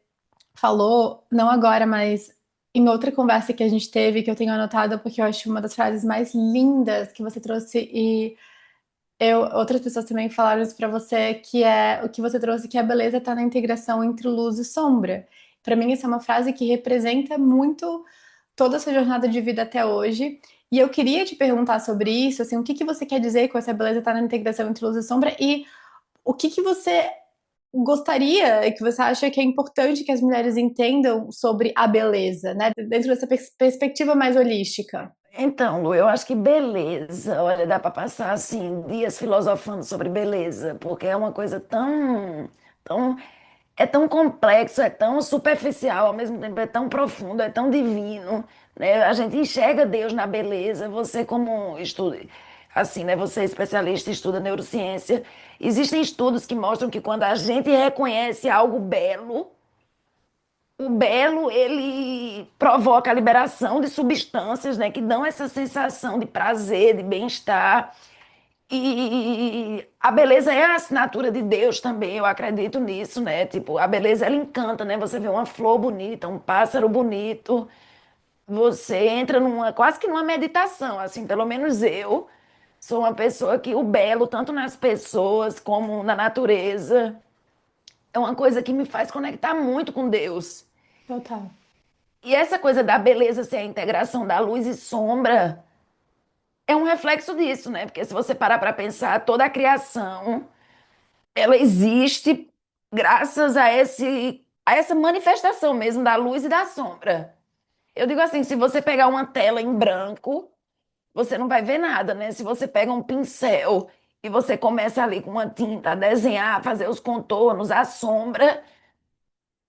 falou, não agora, mas em outra conversa que a gente teve, que eu tenho anotado, porque eu acho uma das frases mais lindas que você trouxe, e outras pessoas também falaram isso pra você, que é o que você trouxe, que a beleza tá na integração entre luz e sombra. Pra mim, essa é uma frase que representa muito toda a sua jornada de vida até hoje. E eu queria te perguntar sobre isso, assim, o que que você quer dizer com essa beleza tá na integração entre luz e sombra e o que que você gostaria, que você acha que é importante que as mulheres entendam sobre a beleza, né? Dentro dessa perspectiva mais holística. Então, Lu, eu acho que beleza, olha, dá para passar assim dias filosofando sobre beleza, porque é uma coisa tão, é tão complexo, é tão superficial, ao mesmo tempo é tão profundo, é tão divino, né? A gente enxerga Deus na beleza. Você como estuda, assim, né? Você é especialista, estuda neurociência. Existem estudos que mostram que quando a gente reconhece algo belo, o belo, ele provoca a liberação de substâncias, né, que dão essa sensação de prazer, de bem-estar. E a beleza é a assinatura de Deus também, eu acredito nisso, né? Tipo, a beleza ela encanta, né? Você vê uma flor bonita, um pássaro bonito, você entra numa quase que numa meditação, assim, pelo menos eu sou uma pessoa que o belo, tanto nas pessoas como na natureza, é uma coisa que me faz conectar muito com Deus. Total. E essa coisa da beleza ser a integração da luz e sombra é um reflexo disso, né? Porque se você parar para pensar, toda a criação, ela existe graças a essa manifestação mesmo da luz e da sombra. Eu digo assim, se você pegar uma tela em branco, você não vai ver nada, né? Se você pega um pincel e você começa ali com uma tinta a desenhar, a fazer os contornos, a sombra,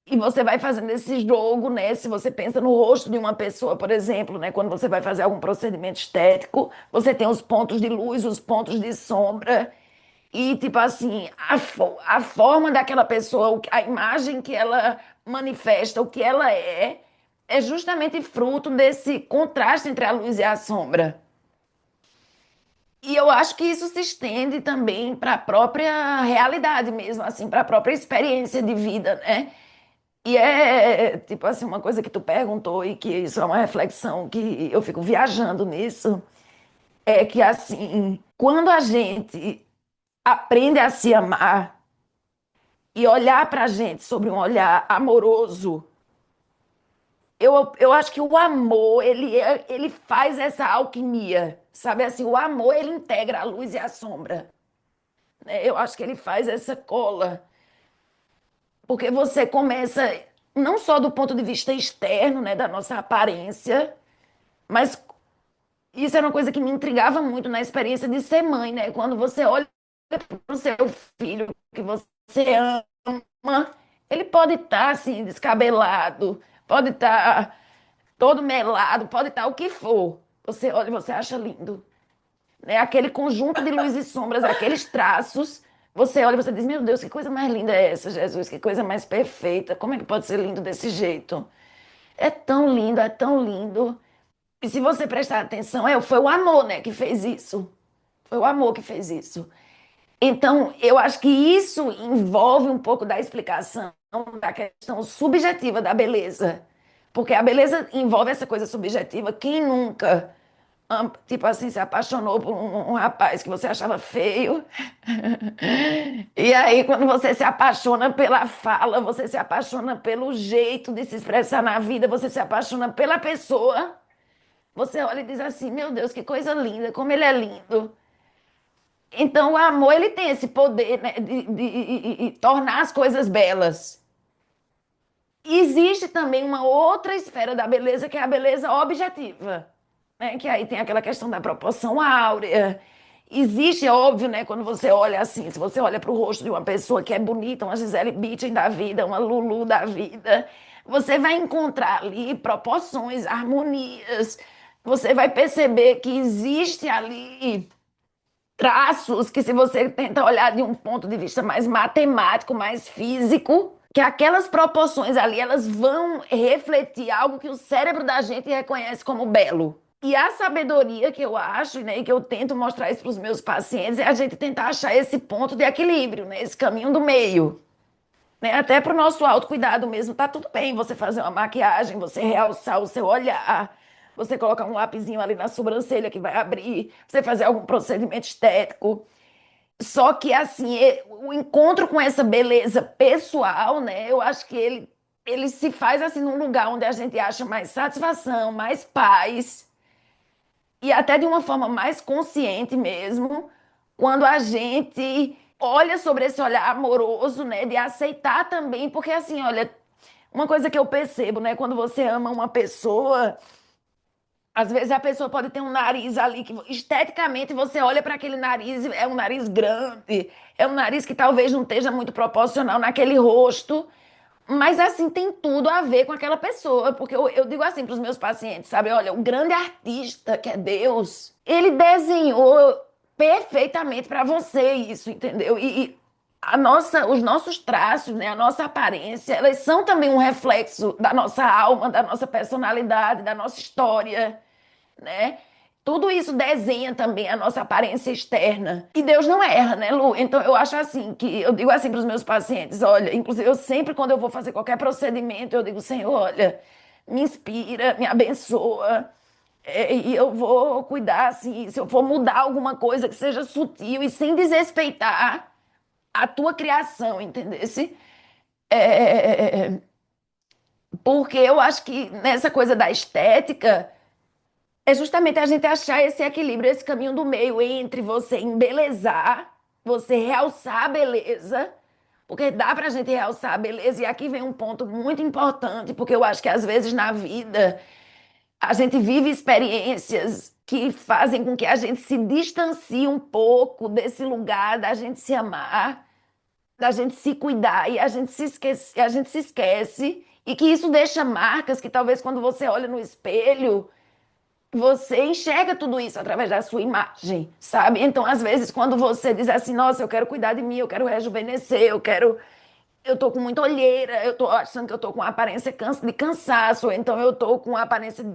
e você vai fazendo esse jogo, né? Se você pensa no rosto de uma pessoa, por exemplo, né? Quando você vai fazer algum procedimento estético, você tem os pontos de luz, os pontos de sombra. E, tipo assim, a forma daquela pessoa, a imagem que ela manifesta, o que ela é justamente fruto desse contraste entre a luz e a sombra. E eu acho que isso se estende também para a própria realidade mesmo, assim, para a própria experiência de vida, né? E é, tipo assim, uma coisa que tu perguntou e que isso é uma reflexão que eu fico viajando nisso, é que, assim, quando a gente aprende a se amar e olhar pra gente sobre um olhar amoroso, eu acho que o amor, ele faz essa alquimia, sabe assim, o amor, ele integra a luz e a sombra, né? Eu acho que ele faz essa cola, porque você começa, não só do ponto de vista externo, né, da nossa aparência, mas isso era uma coisa que me intrigava muito na experiência de ser mãe, né? Quando você olha para o seu filho que você ama, ele pode estar assim, descabelado, pode estar todo melado, pode estar o que for. Você olha e você acha lindo, né? Aquele conjunto de luz e sombras, aqueles traços, você olha e você diz, meu Deus, que coisa mais linda é essa, Jesus? Que coisa mais perfeita. Como é que pode ser lindo desse jeito? É tão lindo, é tão lindo. E se você prestar atenção, foi o amor, né, que fez isso. Foi o amor que fez isso. Então, eu acho que isso envolve um pouco da explicação da questão subjetiva da beleza. Porque a beleza envolve essa coisa subjetiva. Quem nunca, tipo assim, se apaixonou por um rapaz que você achava feio? E aí, quando você se apaixona pela fala, você se apaixona pelo jeito de se expressar na vida, você se apaixona pela pessoa. Você olha e diz assim: meu Deus, que coisa linda, como ele é lindo. Então, o amor, ele tem esse poder, né, de tornar as coisas belas. E existe também uma outra esfera da beleza, que é a beleza objetiva, né? Que aí tem aquela questão da proporção áurea. Existe, é óbvio, né? Quando você olha assim, se você olha para o rosto de uma pessoa que é bonita, uma Gisele Bündchen da vida, uma Lulu da vida, você vai encontrar ali proporções, harmonias. Você vai perceber que existe ali traços que, se você tenta olhar de um ponto de vista mais matemático, mais físico, que aquelas proporções ali, elas vão refletir algo que o cérebro da gente reconhece como belo. E a sabedoria que eu acho, né, e que eu tento mostrar isso para os meus pacientes, é a gente tentar achar esse ponto de equilíbrio, né, esse caminho do meio. Né? Até para o nosso autocuidado mesmo, tá tudo bem você fazer uma maquiagem, você realçar o seu olhar, você colocar um lapisinho ali na sobrancelha que vai abrir, você fazer algum procedimento estético. Só que, assim, o encontro com essa beleza pessoal, né? Eu acho que ele se faz, assim, num lugar onde a gente acha mais satisfação, mais paz, e até de uma forma mais consciente mesmo, quando a gente olha sobre esse olhar amoroso, né? De aceitar também, porque, assim, olha, uma coisa que eu percebo, né? Quando você ama uma pessoa, às vezes a pessoa pode ter um nariz ali que esteticamente você olha para aquele nariz, é um nariz grande, é um nariz que talvez não esteja muito proporcional naquele rosto, mas assim tem tudo a ver com aquela pessoa, porque eu digo assim para os meus pacientes, sabe? Olha, o grande artista que é Deus, ele desenhou perfeitamente para você isso, entendeu? E os nossos traços, né, a nossa aparência, elas são também um reflexo da nossa alma, da nossa personalidade, da nossa história, né? Tudo isso desenha também a nossa aparência externa. E Deus não erra, né, Lu? Então eu acho assim, que eu digo assim para os meus pacientes, olha, inclusive eu sempre quando eu vou fazer qualquer procedimento, eu digo, Senhor, olha, me inspira, me abençoa, e eu vou cuidar, assim, se eu for mudar alguma coisa que seja sutil e sem desrespeitar a tua criação, entendeu? Porque eu acho que nessa coisa da estética, é justamente a gente achar esse equilíbrio, esse caminho do meio entre você embelezar, você realçar a beleza, porque dá pra gente realçar a beleza, e aqui vem um ponto muito importante, porque eu acho que às vezes na vida a gente vive experiências que fazem com que a gente se distancie um pouco desse lugar da gente se amar, da gente se cuidar, e a gente se esquece, e que isso deixa marcas que talvez quando você olha no espelho você enxerga tudo isso através da sua imagem, sabe? Então, às vezes, quando você diz assim, nossa, eu quero cuidar de mim, eu quero rejuvenescer, eu tô com muita olheira, eu tô achando que eu tô com uma aparência de cansaço, ou então eu tô com uma aparência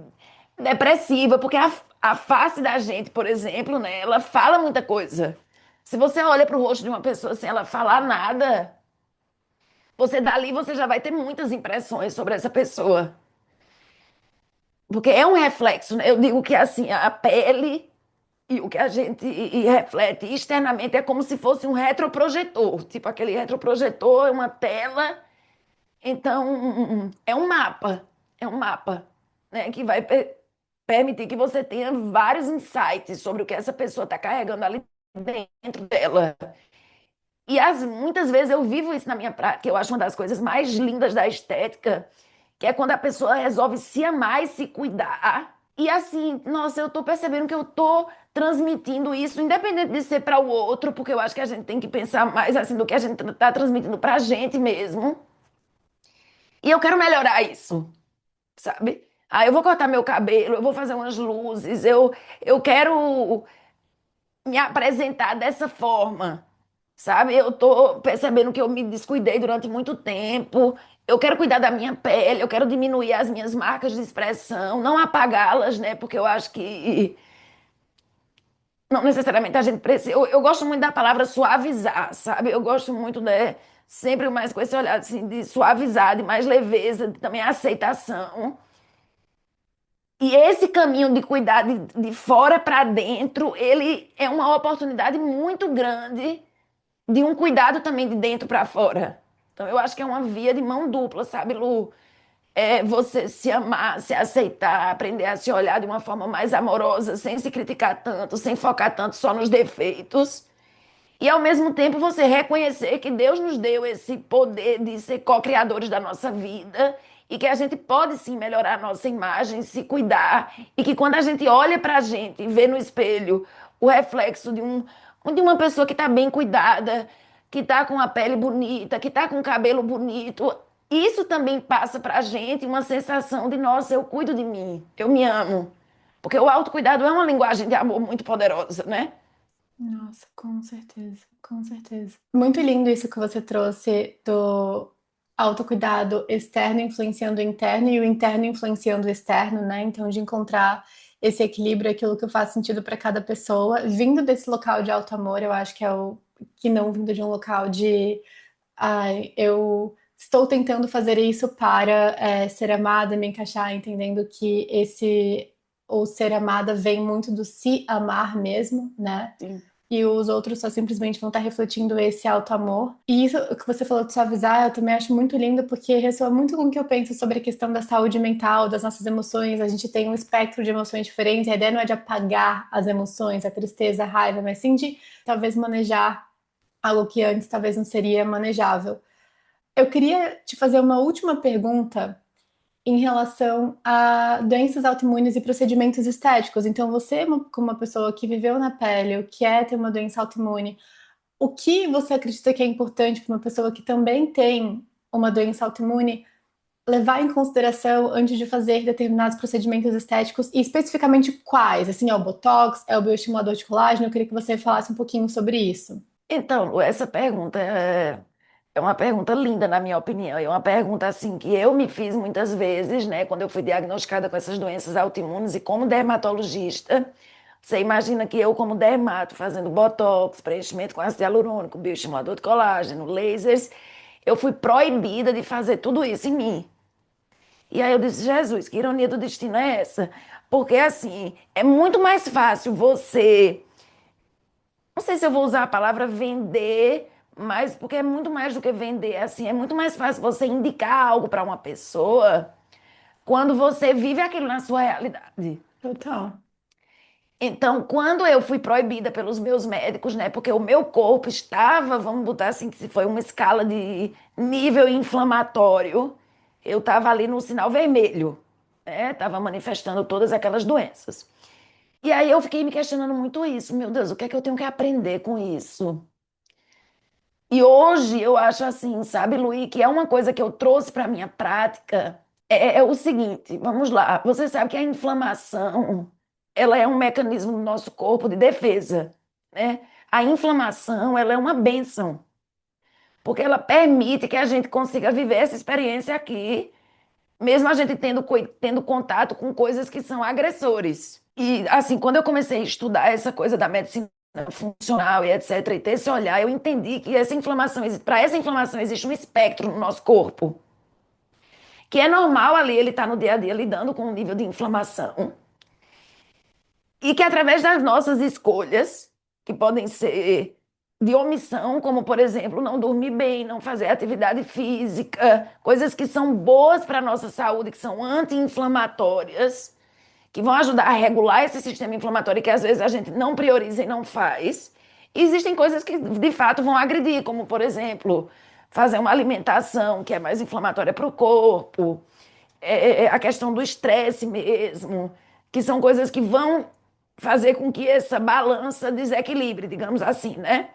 depressiva, porque a face da gente, por exemplo, né, ela fala muita coisa. Se você olha para o rosto de uma pessoa sem ela falar nada, você dali você já vai ter muitas impressões sobre essa pessoa. Porque é um reflexo, né? Eu digo que assim, a pele e o que a gente reflete externamente é como se fosse um retroprojetor. Tipo, aquele retroprojetor é uma tela, então é um mapa, né? Que vai permitir que você tenha vários insights sobre o que essa pessoa está carregando ali dentro dela. E muitas vezes eu vivo isso na minha prática, eu acho uma das coisas mais lindas da estética, que é quando a pessoa resolve se amar e se cuidar. E assim, nossa, eu tô percebendo que eu tô transmitindo isso, independente de ser para o outro, porque eu acho que a gente tem que pensar mais assim do que a gente tá transmitindo pra gente mesmo. E eu quero melhorar isso, sabe? Ah, eu vou cortar meu cabelo, eu vou fazer umas luzes, eu quero me apresentar dessa forma, sabe? Eu tô percebendo que eu me descuidei durante muito tempo. Eu quero cuidar da minha pele, eu quero diminuir as minhas marcas de expressão, não apagá-las, né? Porque eu acho que não necessariamente a gente precisa. Eu gosto muito da palavra suavizar, sabe? Eu gosto muito, né? Sempre mais com esse olhar assim, de suavizar, de mais leveza, de também aceitação. E esse caminho de cuidar de fora para dentro, ele é uma oportunidade muito grande de um cuidado também de dentro para fora. Então, eu acho que é uma via de mão dupla, sabe, Lu? É você se amar, se aceitar, aprender a se olhar de uma forma mais amorosa, sem se criticar tanto, sem focar tanto só nos defeitos. E ao mesmo tempo você reconhecer que Deus nos deu esse poder de ser co-criadores da nossa vida e que a gente pode sim melhorar a nossa imagem, se cuidar e que quando a gente olha para a gente e vê no espelho o reflexo de uma pessoa que está bem cuidada, que está com a pele bonita, que está com o cabelo bonito, isso também passa para a gente uma sensação de, nossa, eu cuido de mim, eu me amo. Porque o autocuidado é uma linguagem de amor muito poderosa, né? Nossa, com certeza, com certeza. Muito lindo isso que você trouxe do autocuidado externo influenciando o interno e o interno influenciando o externo, né? Então, de encontrar esse equilíbrio, aquilo que faz sentido para cada pessoa, vindo desse local de alto amor, eu acho que é o que não vindo de um local de, ai, eu estou tentando fazer isso para ser amada, me encaixar, entendendo que esse ou ser amada vem muito do se amar mesmo, né? Sim. E os outros só simplesmente vão estar refletindo esse alto amor. E isso que você falou de suavizar, eu também acho muito lindo, porque ressoa muito com o que eu penso sobre a questão da saúde mental, das nossas emoções. A gente tem um espectro de emoções diferentes, a ideia não é de apagar as emoções, a tristeza, a raiva, mas sim de talvez manejar algo que antes talvez não seria manejável. Eu queria te fazer uma última pergunta em relação a doenças autoimunes e procedimentos estéticos. Então, você, como uma pessoa que viveu na pele, o que é ter uma doença autoimune, o que você acredita que é importante para uma pessoa que também tem uma doença autoimune levar em consideração antes de fazer determinados procedimentos estéticos e especificamente quais? Assim, é o Botox, é o bioestimulador de colágeno? Eu queria que você falasse um pouquinho sobre isso. Então, essa pergunta é uma pergunta linda, na minha opinião. É uma pergunta assim que eu me fiz muitas vezes, né, quando eu fui diagnosticada com essas doenças autoimunes e como dermatologista. Você imagina que eu, como dermato, fazendo botox, preenchimento com ácido hialurônico, bioestimulador de colágeno, lasers, eu fui proibida de fazer tudo isso em mim. E aí eu disse, Jesus, que ironia do destino é essa? Porque assim, é muito mais fácil você, não sei se eu vou usar a palavra vender, mas porque é muito mais do que vender, assim, é muito mais fácil você indicar algo para uma pessoa quando você vive aquilo na sua realidade. Total. Então, quando eu fui proibida pelos meus médicos, né, porque o meu corpo estava, vamos botar assim, que se foi uma escala de nível inflamatório, eu estava ali no sinal vermelho, né, estava manifestando todas aquelas doenças. E aí eu fiquei me questionando muito isso, meu Deus, o que é que eu tenho que aprender com isso? E hoje eu acho assim, sabe, Luí, que é uma coisa que eu trouxe para minha prática, é o seguinte, vamos lá, você sabe que a inflamação, ela é um mecanismo do nosso corpo de defesa, né? A inflamação, ela é uma bênção, porque ela permite que a gente consiga viver essa experiência aqui, mesmo a gente tendo contato com coisas que são agressores. E assim, quando eu comecei a estudar essa coisa da medicina funcional e etc, e ter esse olhar, eu entendi que essa inflamação, para essa inflamação existe um espectro no nosso corpo, que é normal ali ele estar no dia a dia lidando com um nível de inflamação e que através das nossas escolhas, que podem ser de omissão, como por exemplo, não dormir bem, não fazer atividade física, coisas que são boas para a nossa saúde, que são anti-inflamatórias, que vão ajudar a regular esse sistema inflamatório que às vezes a gente não prioriza e não faz. E existem coisas que de fato vão agredir, como por exemplo, fazer uma alimentação que é mais inflamatória para o corpo, a questão do estresse mesmo, que são coisas que vão fazer com que essa balança desequilibre, digamos assim, né?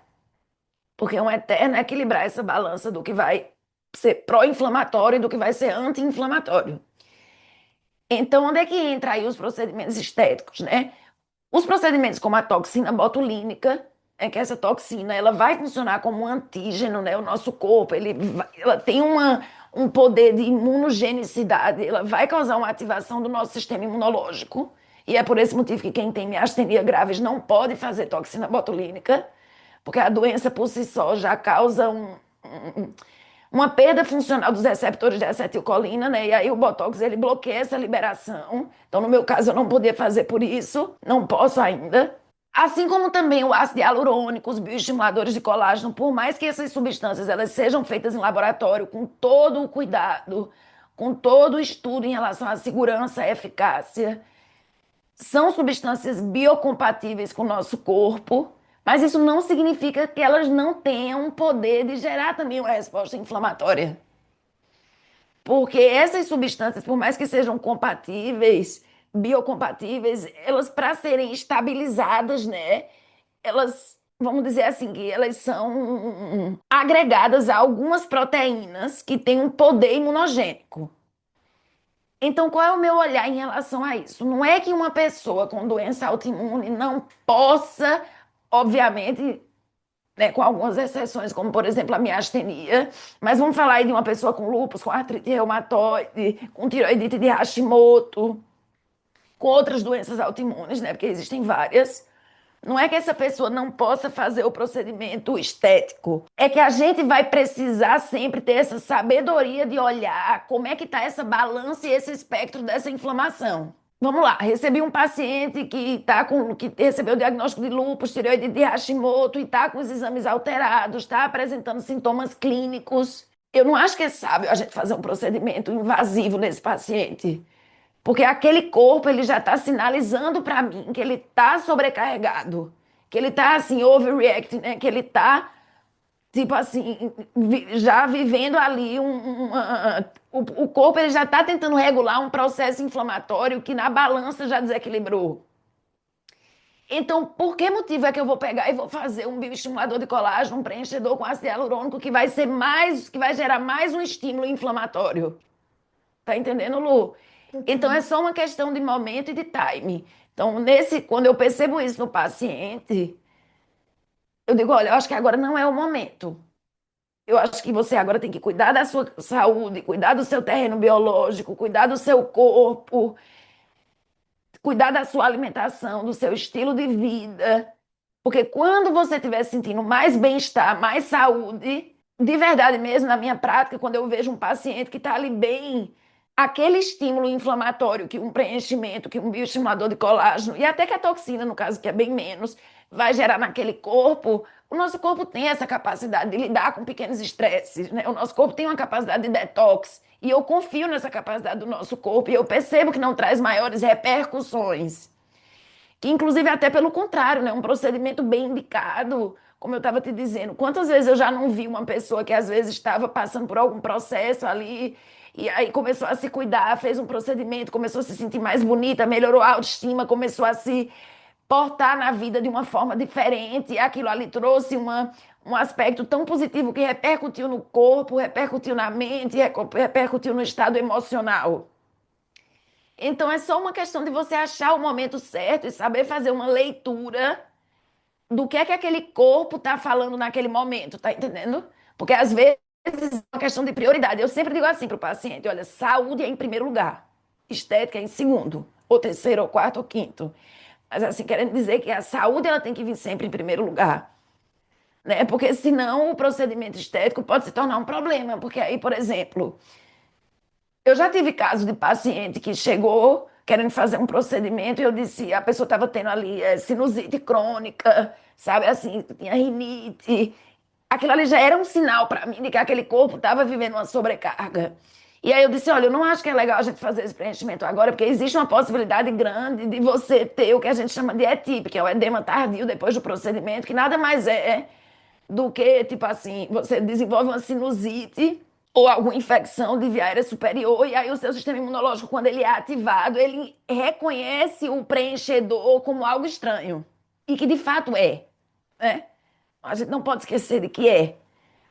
Porque é um eterno equilibrar essa balança do que vai ser pró-inflamatório e do que vai ser anti-inflamatório. Então, onde é que entra aí os procedimentos estéticos, né? Os procedimentos como a toxina botulínica, é que essa toxina ela vai funcionar como um antígeno, né? O nosso corpo ela tem um poder de imunogenicidade, ela vai causar uma ativação do nosso sistema imunológico. E é por esse motivo que quem tem miastenia graves não pode fazer toxina botulínica, porque a doença por si só já causa uma perda funcional dos receptores de acetilcolina, né? E aí o Botox ele bloqueia essa liberação. Então, no meu caso, eu não podia fazer por isso, não posso ainda. Assim como também o ácido hialurônico, os bioestimuladores de colágeno, por mais que essas substâncias elas sejam feitas em laboratório com todo o cuidado, com todo o estudo em relação à segurança e eficácia, são substâncias biocompatíveis com o nosso corpo, Mas isso não significa que elas não tenham o poder de gerar também uma resposta inflamatória. Porque essas substâncias, por mais que sejam compatíveis, biocompatíveis, elas para serem estabilizadas, né, elas, vamos dizer assim, que elas são agregadas a algumas proteínas que têm um poder imunogênico. Então, qual é o meu olhar em relação a isso? Não é que uma pessoa com doença autoimune não possa, obviamente, né, com algumas exceções, como por exemplo a miastenia, mas vamos falar aí de uma pessoa com lúpus, com artrite reumatoide, com tiroidite de Hashimoto, com outras doenças autoimunes, né, porque existem várias. Não é que essa pessoa não possa fazer o procedimento estético, é que a gente vai precisar sempre ter essa sabedoria de olhar como é que está essa balança e esse espectro dessa inflamação. Vamos lá, recebi um paciente que recebeu o diagnóstico de lúpus, tireoide de Hashimoto e está com os exames alterados, está apresentando sintomas clínicos. Eu não acho que é sábio a gente fazer um procedimento invasivo nesse paciente, porque aquele corpo ele já está sinalizando para mim que ele está sobrecarregado, que ele está assim overreacting, né? Que ele está tipo assim já vivendo ali o corpo ele já está tentando regular um processo inflamatório que na balança já desequilibrou. Então, por que motivo é que eu vou pegar e vou fazer um bioestimulador de colágeno, um preenchedor com ácido hialurônico que vai ser mais, que vai gerar mais um estímulo inflamatório? Tá entendendo, Lu? Então é só uma questão de momento e de time. Então, quando eu percebo isso no paciente, eu digo, olha, eu acho que agora não é o momento. Eu acho que você agora tem que cuidar da sua saúde, cuidar do seu terreno biológico, cuidar do seu corpo, cuidar da sua alimentação, do seu estilo de vida. Porque quando você estiver sentindo mais bem-estar, mais saúde, de verdade mesmo, na minha prática, quando eu vejo um paciente que está ali bem, aquele estímulo inflamatório que um preenchimento, que um bioestimulador de colágeno, e até que a toxina, no caso, que é bem menos, vai gerar naquele corpo, o nosso corpo tem essa capacidade de lidar com pequenos estresses, né? O nosso corpo tem uma capacidade de detox, e eu confio nessa capacidade do nosso corpo, e eu percebo que não traz maiores repercussões. Que inclusive até pelo contrário, né? Um procedimento bem indicado, como eu estava te dizendo. Quantas vezes eu já não vi uma pessoa que às vezes estava passando por algum processo ali e aí começou a se cuidar, fez um procedimento, começou a se sentir mais bonita, melhorou a autoestima, começou a se portar na vida de uma forma diferente, e aquilo ali trouxe um aspecto tão positivo que repercutiu no corpo, repercutiu na mente, repercutiu no estado emocional. Então é só uma questão de você achar o momento certo e saber fazer uma leitura do que é que aquele corpo está falando naquele momento, tá entendendo? Porque às vezes é uma questão de prioridade. Eu sempre digo assim para o paciente: olha, saúde é em primeiro lugar, estética é em segundo, ou terceiro, ou quarto, ou quinto. Mas assim, querendo dizer que a saúde ela tem que vir sempre em primeiro lugar, né? Porque senão o procedimento estético pode se tornar um problema. Porque aí, por exemplo, eu já tive caso de paciente que chegou querendo fazer um procedimento e eu disse, a pessoa estava tendo ali sinusite crônica, sabe assim, tinha rinite. Aquilo ali já era um sinal para mim de que aquele corpo estava vivendo uma sobrecarga. E aí eu disse, olha, eu não acho que é legal a gente fazer esse preenchimento agora, porque existe uma possibilidade grande de você ter o que a gente chama de ETIP, que é o edema tardio depois do procedimento, que nada mais é do que, tipo assim, você desenvolve uma sinusite ou alguma infecção de via aérea superior, e aí o seu sistema imunológico, quando ele é ativado, ele reconhece o preenchedor como algo estranho. E que de fato é, né? A gente não pode esquecer de que é.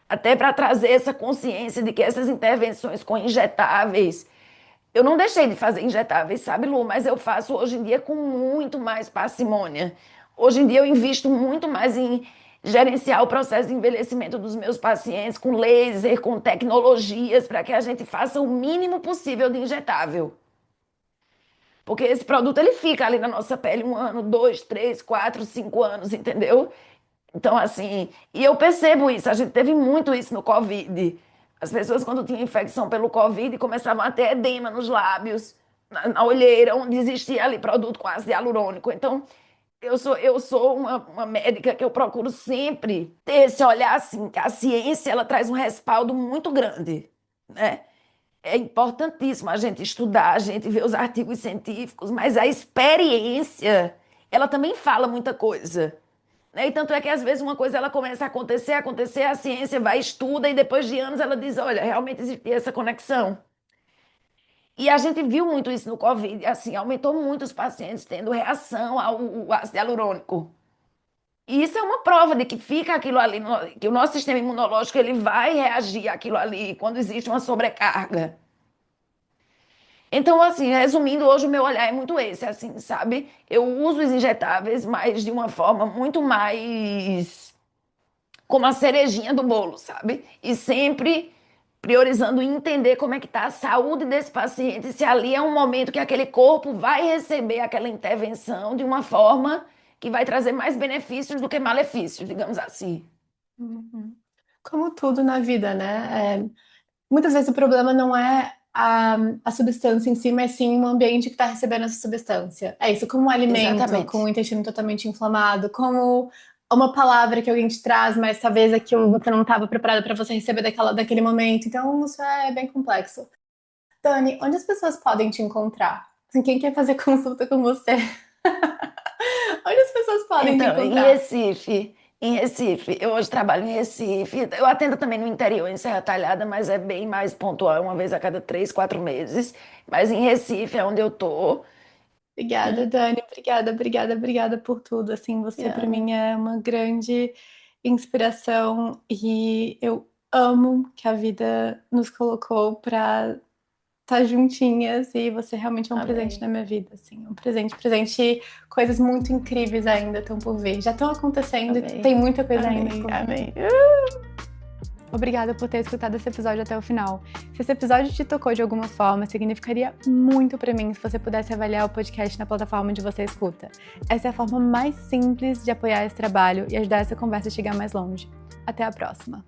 Até para trazer essa consciência de que essas intervenções com injetáveis. Eu não deixei de fazer injetáveis, sabe, Lu? Mas eu faço hoje em dia com muito mais parcimônia. Hoje em dia eu invisto muito mais em gerenciar o processo de envelhecimento dos meus pacientes com laser, com tecnologias, para que a gente faça o mínimo possível de injetável. Porque esse produto ele fica ali na nossa pele 1 ano, 2, 3, 4, 5 anos, entendeu? Então, assim, e eu percebo isso, a gente teve muito isso no Covid. As pessoas, quando tinham infecção pelo Covid, começavam a ter edema nos lábios, na olheira, onde existia ali produto com ácido hialurônico. Então, eu sou uma médica que eu procuro sempre ter esse olhar assim, que a ciência ela traz um respaldo muito grande, né? É importantíssimo a gente estudar, a gente ver os artigos científicos, mas a experiência, ela também fala muita coisa, né? E tanto é que às vezes uma coisa ela começa a acontecer, a ciência vai, estuda, e depois de anos ela diz, olha, realmente existia essa conexão. E a gente viu muito isso no Covid, assim, aumentou muito os pacientes tendo reação ao ácido hialurônico. E isso é uma prova de que fica aquilo ali, que o nosso sistema imunológico ele vai reagir àquilo ali quando existe uma sobrecarga. Então, assim, resumindo, hoje o meu olhar é muito esse, assim, sabe? Eu uso os injetáveis, mas de uma forma muito mais como a cerejinha do bolo, sabe? E sempre priorizando entender como é que está a saúde desse paciente, se ali é um momento que aquele corpo vai receber aquela intervenção de uma forma que vai trazer mais benefícios do que malefícios, digamos assim. Uhum. Como tudo na vida, né? Muitas vezes o problema não é a substância em si, mas sim o ambiente que está recebendo essa substância. É isso, como um alimento, com o Exatamente. intestino totalmente inflamado, como uma palavra que alguém te traz, mas talvez aquilo você não estava preparado para você receber daquele momento. Então, isso é bem complexo. Dani, onde as pessoas podem te encontrar? Assim, quem quer fazer consulta com você? Onde as pessoas podem te Então, encontrar? Em Recife, eu hoje trabalho em Recife, eu atendo também no interior, em Serra Talhada, mas é bem mais pontual, uma vez a cada 3, 4 meses. Mas em Recife é onde eu tô. Obrigada, Dani. Obrigada, obrigada, obrigada por tudo. Assim, você para mim é uma grande inspiração e eu amo que a vida nos colocou para estar juntinhas e você realmente é um presente Amém. na minha vida, assim, um presente, presente, coisas muito incríveis ainda estão por vir. Já estão acontecendo e Amém. tem muita coisa ainda Amém. por vir. Amém. Obrigada por ter escutado esse episódio até o final. Se esse episódio te tocou de alguma forma, significaria muito pra mim se você pudesse avaliar o podcast na plataforma onde você escuta. Essa é a forma mais simples de apoiar esse trabalho e ajudar essa conversa a chegar mais longe. Até a próxima!